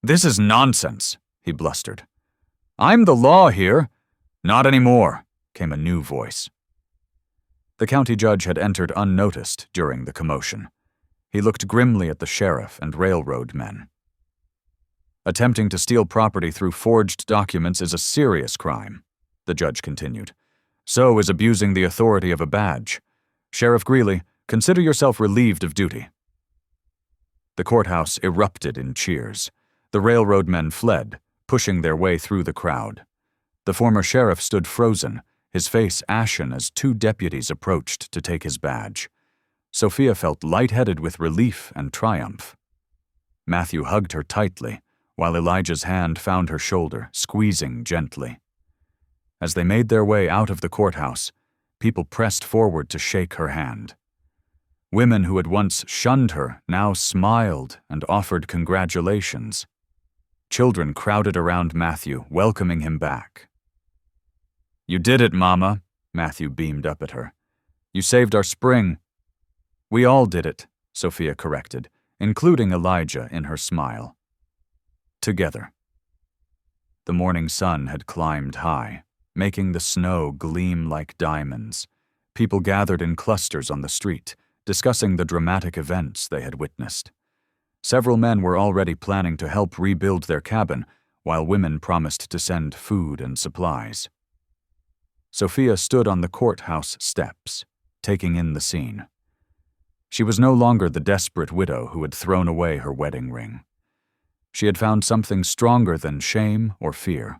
"This is nonsense," he blustered. "I'm the law here." "Not anymore," came a new voice. The county judge had entered unnoticed during the commotion. He looked grimly at the sheriff and railroad men. "Attempting to steal property through forged documents is a serious crime," the judge continued. "So is abusing the authority of a badge. Sheriff Greeley, consider yourself relieved of duty." The courthouse erupted in cheers. The railroad men fled, pushing their way through the crowd. The former sheriff stood frozen, his face ashen as two deputies approached to take his badge. Sophia felt lightheaded with relief and triumph. Matthew hugged her tightly, while Elijah's hand found her shoulder, squeezing gently. As they made their way out of the courthouse, people pressed forward to shake her hand. Women who had once shunned her now smiled and offered congratulations. Children crowded around Matthew, welcoming him back. "You did it, Mama," Matthew beamed up at her. "You saved our spring." "We all did it," Sophia corrected, including Elijah in her smile. Together. The morning sun had climbed high, making the snow gleam like diamonds. People gathered in clusters on the street, discussing the dramatic events they had witnessed. Several men were already planning to help rebuild their cabin, while women promised to send food and supplies. Sophia stood on the courthouse steps, taking in the scene. She was no longer the desperate widow who had thrown away her wedding ring. She had found something stronger than shame or fear.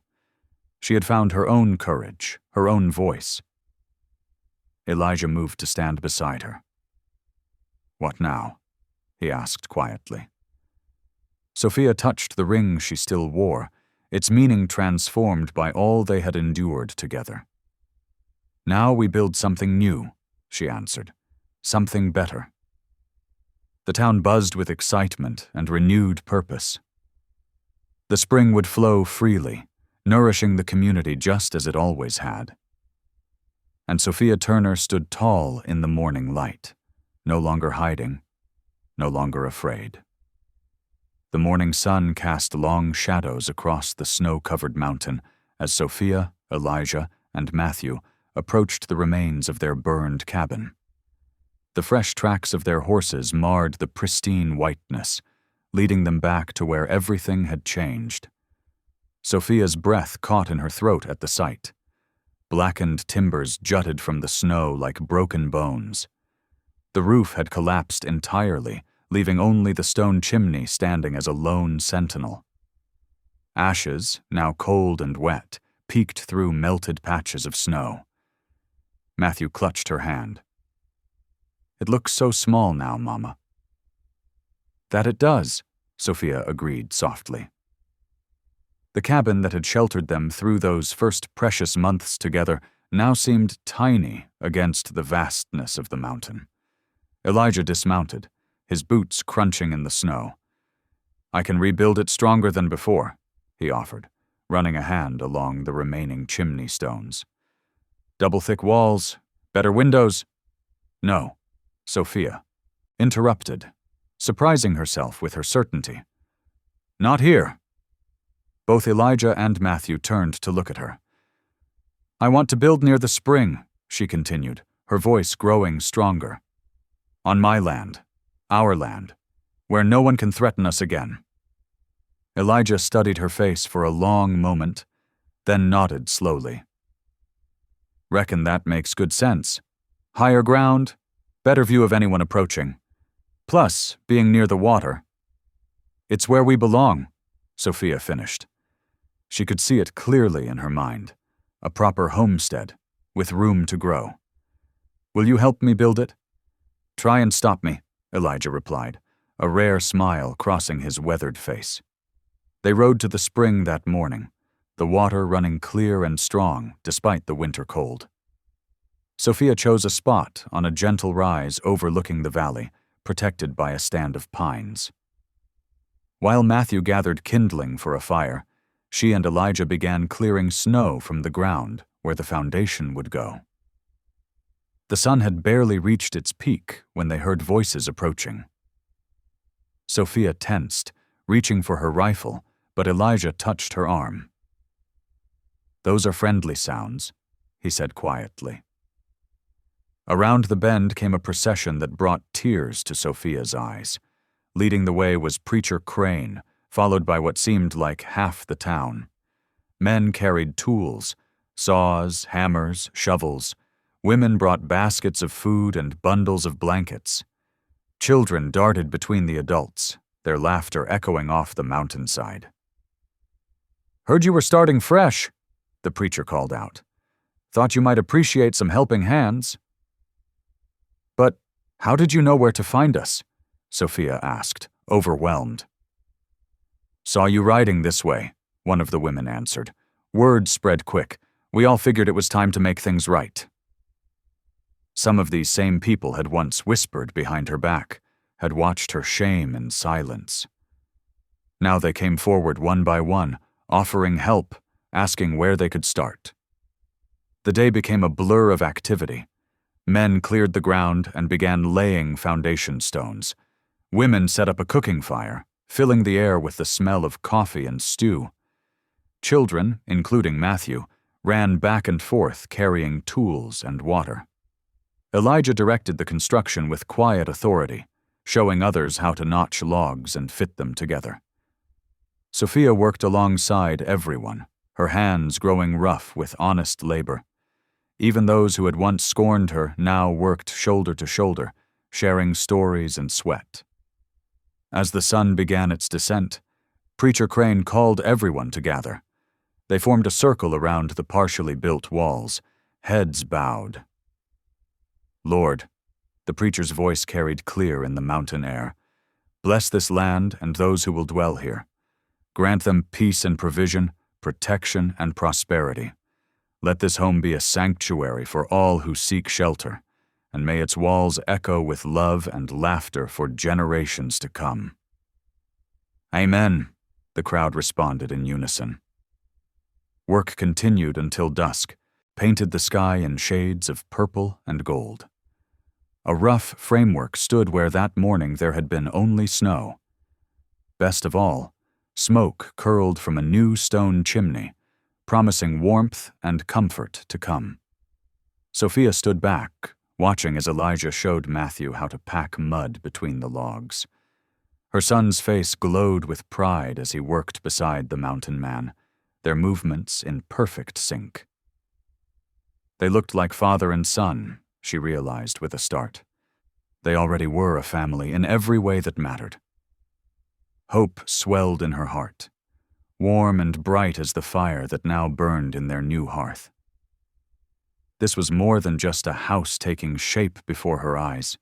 She had found her own courage, her own voice. Elijah moved to stand beside her. "What now?" he asked quietly. Sophia touched the ring she still wore, its meaning transformed by all they had endured together. "Now we build something new," she answered. "Something better." The town buzzed with excitement and renewed purpose. The spring would flow freely, nourishing the community just as it always had. And Sophia Turner stood tall in the morning light, no longer hiding, no longer afraid. The morning sun cast long shadows across the snow-covered mountain as Sophia, Elijah, and Matthew approached the remains of their burned cabin. The fresh tracks of their horses marred the pristine whiteness, leading them back to where everything had changed. Sophia's breath caught in her throat at the sight. Blackened timbers jutted from the snow like broken bones. The roof had collapsed entirely, leaving only the stone chimney standing as a lone sentinel. Ashes, now cold and wet, peeked through melted patches of snow. Matthew clutched her hand. "It looks so small now, Mama." "That it does," Sophia agreed softly. The cabin that had sheltered them through those first precious months together now seemed tiny against the vastness of the mountain. Elijah dismounted, his boots crunching in the snow. "I can rebuild it stronger than before," he offered. running a hand along the remaining chimney stones. Double-thick walls, better windows. No, Sophia interrupted, surprising herself with her certainty. Not here. Both Elijah and Matthew turned to look at her. I want to build near the spring, she continued, her voice growing stronger. On my land, our land, where no one can threaten us again. Elijah studied her face for a long moment, then nodded slowly. Reckon that makes good sense. Higher ground, better view of anyone approaching. Plus, being near the water. It's where we belong, Sophia finished. She could see it clearly in her mind. A proper homestead, with room to grow. Will you help me build it? Try and stop me, Elijah replied, a rare smile crossing his weathered face. They rode to the spring that morning, the water running clear and strong despite the winter cold. Sophia chose a spot on a gentle rise overlooking the valley, protected by a stand of pines. While Matthew gathered kindling for a fire, she and Elijah began clearing snow from the ground where the foundation would go. The sun had barely reached its peak when they heard voices approaching. Sophia tensed, reaching for her rifle, but Elijah touched her arm. Those are friendly sounds, he said quietly. Around the bend came a procession that brought tears to Sophia's eyes. Leading the way was Preacher Crane, followed by what seemed like half the town. Men carried tools, saws, hammers, shovels. Women brought baskets of food and bundles of blankets. Children darted between the adults, their laughter echoing off the mountainside. Heard you were starting fresh, the preacher called out. Thought you might appreciate some helping hands. But how did you know where to find us? Sophia asked, overwhelmed. Saw you riding this way, one of the women answered. Word spread quick. We all figured it was time to make things right. Some of these same people had once whispered behind her back, had watched her shame in silence. Now they came forward one by one, offering help, asking where they could start. The day became a blur of activity. Men cleared the ground and began laying foundation stones. Women set up a cooking fire, filling the air with the smell of coffee and stew. Children, including Matthew, ran back and forth carrying tools and water. Elijah directed the construction with quiet authority, showing others how to notch logs and fit them together. Sophia worked alongside everyone, her hands growing rough with honest labor. Even those who had once scorned her now worked shoulder to shoulder, sharing stories and sweat. As the sun began its descent, Preacher Crane called everyone to gather. They formed a circle around the partially built walls, heads bowed. Lord, the preacher's voice carried clear in the mountain air, bless this land and those who will dwell here. Grant them peace and provision, protection and prosperity. Let this home be a sanctuary for all who seek shelter, and may its walls echo with love and laughter for generations to come. Amen, the crowd responded in unison. Work continued until dusk, painted the sky in shades of purple and gold. A rough framework stood where that morning there had been only snow. Best of all, smoke curled from a new stone chimney, promising warmth and comfort to come. Sophia stood back, watching as Elijah showed Matthew how to pack mud between the logs. Her son's face glowed with pride as he worked beside the mountain man, their movements in perfect sync. They looked like father and son, she realized with a start. They already were a family in every way that mattered. Hope swelled in her heart, warm and bright as the fire that now burned in their new hearth. This was more than just a house taking shape before her eyes.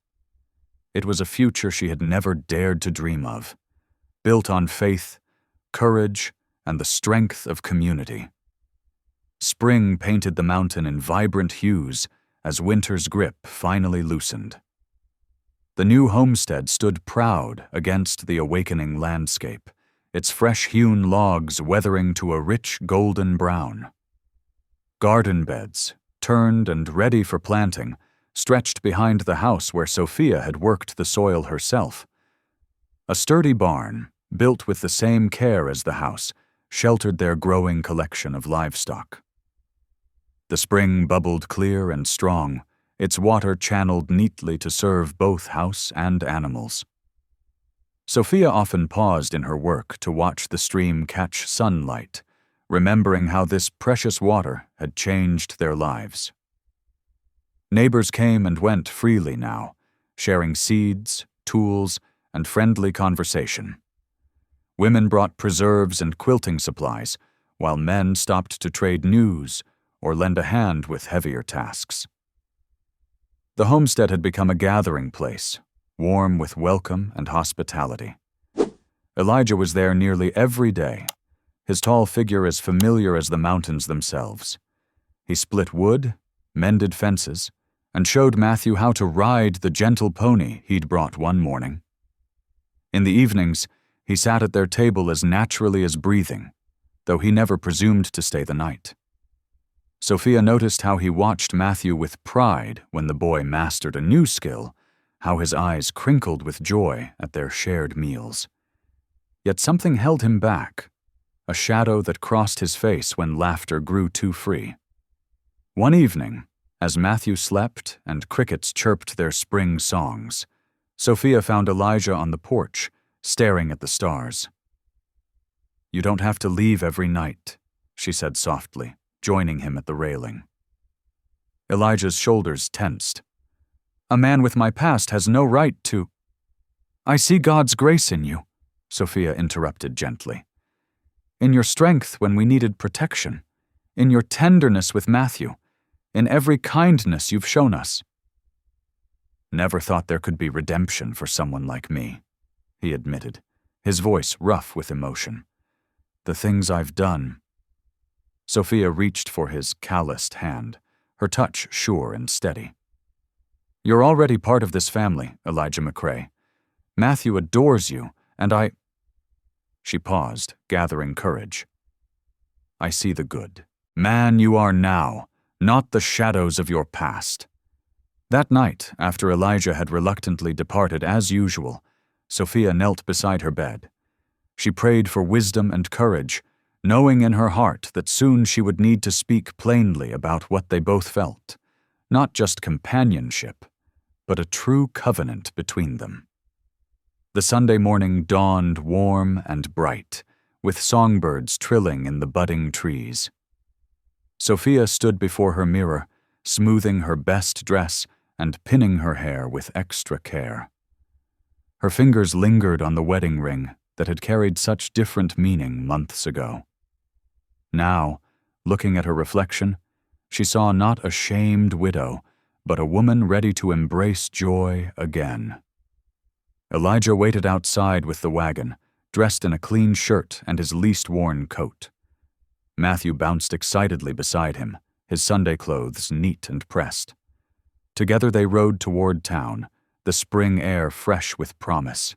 It was a future she had never dared to dream of, built on faith, courage, and the strength of community. Spring painted the mountain in vibrant hues as winter's grip finally loosened. The new homestead stood proud against the awakening landscape, its fresh-hewn logs weathering to a rich golden brown. Garden beds, turned and ready for planting, stretched behind the house where Sophia had worked the soil herself. A sturdy barn, built with the same care as the house, sheltered their growing collection of livestock. The spring bubbled clear and strong, its water channeled neatly to serve both house and animals. Sophia often paused in her work to watch the stream catch sunlight, remembering how this precious water had changed their lives. Neighbors came and went freely now, sharing seeds, tools, and friendly conversation. Women brought preserves and quilting supplies, while men stopped to trade news or lend a hand with heavier tasks. The homestead had become a gathering place, warm with welcome and hospitality. Elijah was there nearly every day, his tall figure as familiar as the mountains themselves. He split wood, mended fences, and showed Matthew how to ride the gentle pony he'd brought one morning. In the evenings, he sat at their table as naturally as breathing, though he never presumed to stay the night. Sophia noticed how he watched Matthew with pride when the boy mastered a new skill, how his eyes crinkled with joy at their shared meals. Yet something held him back, a shadow that crossed his face when laughter grew too free. One evening, as Matthew slept and crickets chirped their spring songs, Sophia found Elijah on the porch, staring at the stars. "You don't have to leave every night," she said softly, joining him at the railing. Elijah's shoulders tensed. "A man with my past has no right to—" "I see God's grace in you," Sophia interrupted gently. "In your strength when we needed protection, in your tenderness with Matthew, in every kindness you've shown us." "Never thought there could be redemption for someone like me," he admitted, his voice rough with emotion. "The things I've done—" Sophia reached for his calloused hand, her touch sure and steady. "You're already part of this family, Elijah McCrae. Matthew adores you, and I—" She paused, gathering courage. "I see the good. Man you are now, not the shadows of your past." That night, after Elijah had reluctantly departed as usual, Sophia knelt beside her bed. She prayed for wisdom and courage, knowing in her heart that soon she would need to speak plainly about what they both felt, not just companionship, but a true covenant between them. The Sunday morning dawned warm and bright, with songbirds trilling in the budding trees. Sophia stood before her mirror, smoothing her best dress and pinning her hair with extra care. Her fingers lingered on the wedding ring that had carried such different meaning months ago. Now, looking at her reflection, she saw not a shamed widow, but a woman ready to embrace joy again. Elijah waited outside with the wagon, dressed in a clean shirt and his least-worn coat. Matthew bounced excitedly beside him, his Sunday clothes neat and pressed. Together they rode toward town, the spring air fresh with promise.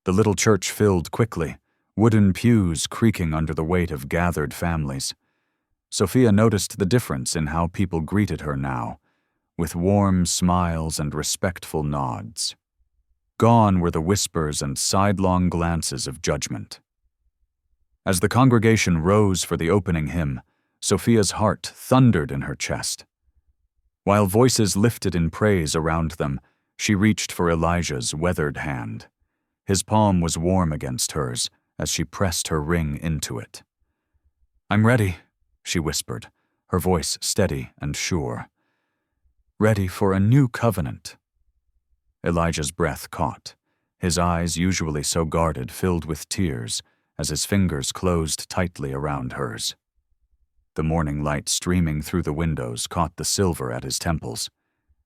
The little church filled quickly, wooden pews creaking under the weight of gathered families. Sophia noticed the difference in how people greeted her now, with warm smiles and respectful nods. Gone were the whispers and sidelong glances of judgment. As the congregation rose for the opening hymn, Sophia's heart thundered in her chest. While voices lifted in praise around them, she reached for Elijah's weathered hand. His palm was warm against hers as she pressed her ring into it. "I'm ready," she whispered, her voice steady and sure. "Ready for a new covenant." Elijah's breath caught, his eyes, usually so guarded, filled with tears as his fingers closed tightly around hers. The morning light streaming through the windows caught the silver at his temples,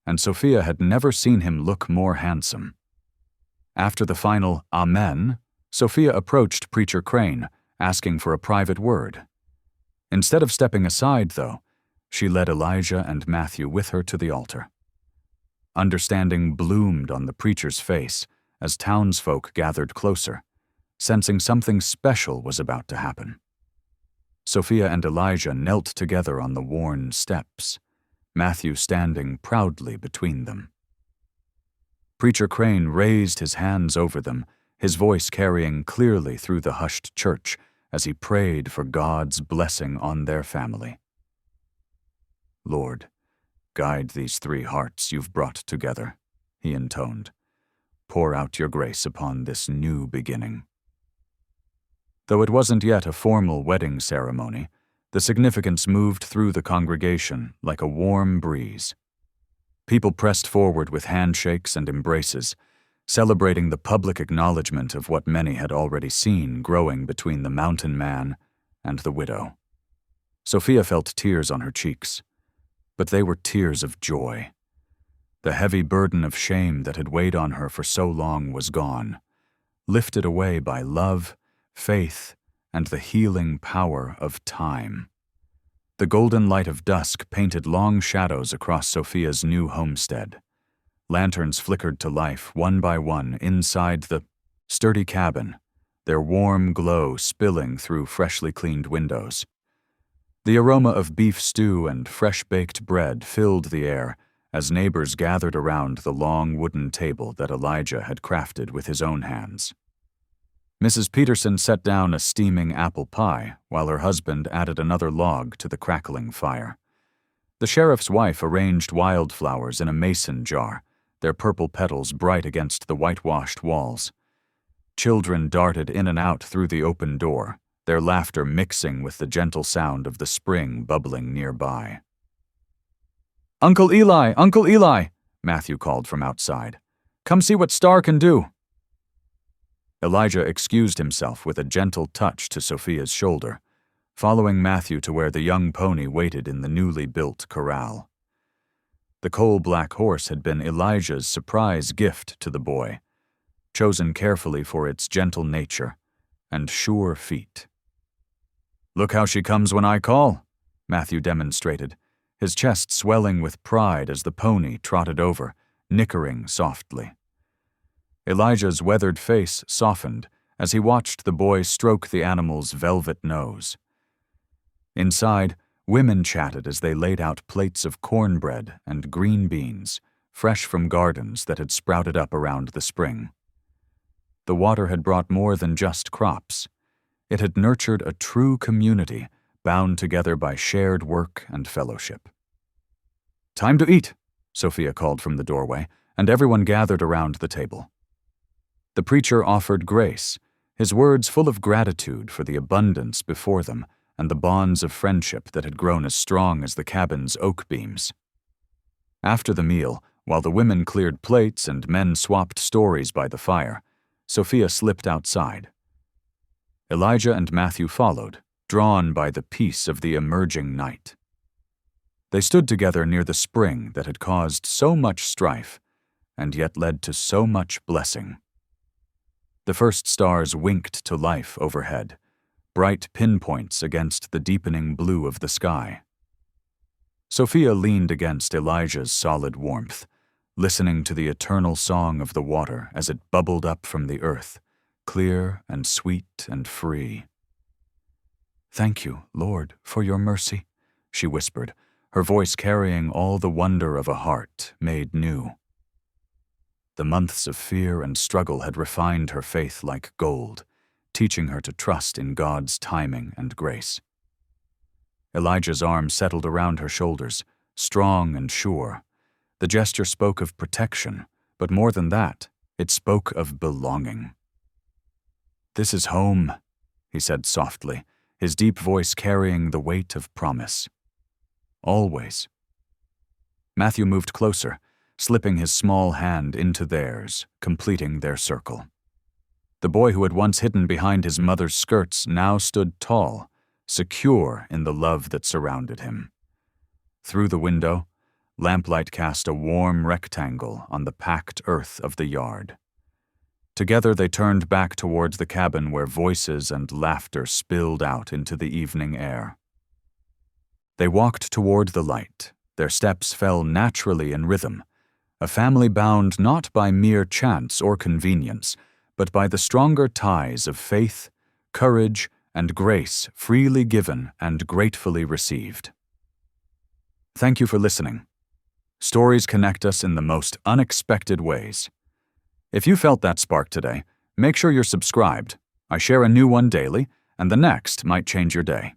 and Sophia had never seen him look more handsome. After the final Amen, Sophia approached Preacher Crane, asking for a private word. Instead of stepping aside, though, she led Elijah and Matthew with her to the altar. Understanding bloomed on the preacher's face as townsfolk gathered closer, sensing something special was about to happen. Sophia and Elijah knelt together on the worn steps, Matthew standing proudly between them. Preacher Crane raised his hands over them, his voice carrying clearly through the hushed church as he prayed for God's blessing on their family. "Lord, guide these three hearts you've brought together," he intoned. "Pour out your grace upon this new beginning." Though it wasn't yet a formal wedding ceremony, the significance moved through the congregation like a warm breeze. People pressed forward with handshakes and embraces, celebrating the public acknowledgement of what many had already seen growing between the mountain man and the widow. Sophia felt tears on her cheeks, but they were tears of joy. The heavy burden of shame that had weighed on her for so long was gone, lifted away by love, faith, and the healing power of time. The golden light of dusk painted long shadows across Sophia's new homestead. Lanterns flickered to life one by one inside the sturdy cabin, their warm glow spilling through freshly cleaned windows. The aroma of beef stew and fresh-baked bread filled the air as neighbors gathered around the long wooden table that Elijah had crafted with his own hands. Mrs. Peterson set down a steaming apple pie while her husband added another log to the crackling fire. The sheriff's wife arranged wildflowers in a mason jar, their purple petals bright against the whitewashed walls. Children darted in and out through the open door, their laughter mixing with the gentle sound of the spring bubbling nearby. "Uncle Eli! Uncle Eli!" Matthew called from outside. "Come see what Star can do." Elijah excused himself with a gentle touch to Sophia's shoulder, following Matthew to where the young pony waited in the newly built corral. The coal-black horse had been Elijah's surprise gift to the boy, chosen carefully for its gentle nature and sure feet. "Look how she comes when I call," Matthew demonstrated, his chest swelling with pride as the pony trotted over, nickering softly. Elijah's weathered face softened as he watched the boy stroke the animal's velvet nose. Inside, women chatted as they laid out plates of cornbread and green beans, fresh from gardens that had sprouted up around the spring. The water had brought more than just crops. It had nurtured a true community bound together by shared work and fellowship. "Time to eat," Sophia called from the doorway, and everyone gathered around the table. The preacher offered grace, his words full of gratitude for the abundance before them and the bonds of friendship that had grown as strong as the cabin's oak beams. After the meal, while the women cleared plates and men swapped stories by the fire, Sophia slipped outside. Elijah and Matthew followed, drawn by the peace of the emerging night. They stood together near the spring that had caused so much strife and yet led to so much blessing. The first stars winked to life overhead, bright pinpoints against the deepening blue of the sky. Sophia leaned against Elijah's solid warmth, listening to the eternal song of the water as it bubbled up from the earth, clear and sweet and free. "Thank you, Lord, for your mercy," she whispered, her voice carrying all the wonder of a heart made new. The months of fear and struggle had refined her faith like gold, teaching her to trust in God's timing and grace. Elijah's arm settled around her shoulders, strong and sure. The gesture spoke of protection, but more than that, it spoke of belonging. "This is home," he said softly, his deep voice carrying the weight of promise. "Always." Matthew moved closer, slipping his small hand into theirs, completing their circle. The boy who had once hidden behind his mother's skirts now stood tall, secure in the love that surrounded him. Through the window, lamplight cast a warm rectangle on the packed earth of the yard. Together they turned back towards the cabin where voices and laughter spilled out into the evening air. They walked toward the light. Their steps fell naturally in rhythm, a family bound not by mere chance or convenience, but by the stronger ties of faith, courage, and grace freely given and gratefully received. Thank you for listening. Stories connect us in the most unexpected ways. If you felt that spark today, make sure you're subscribed. I share a new one daily, and the next might change your day.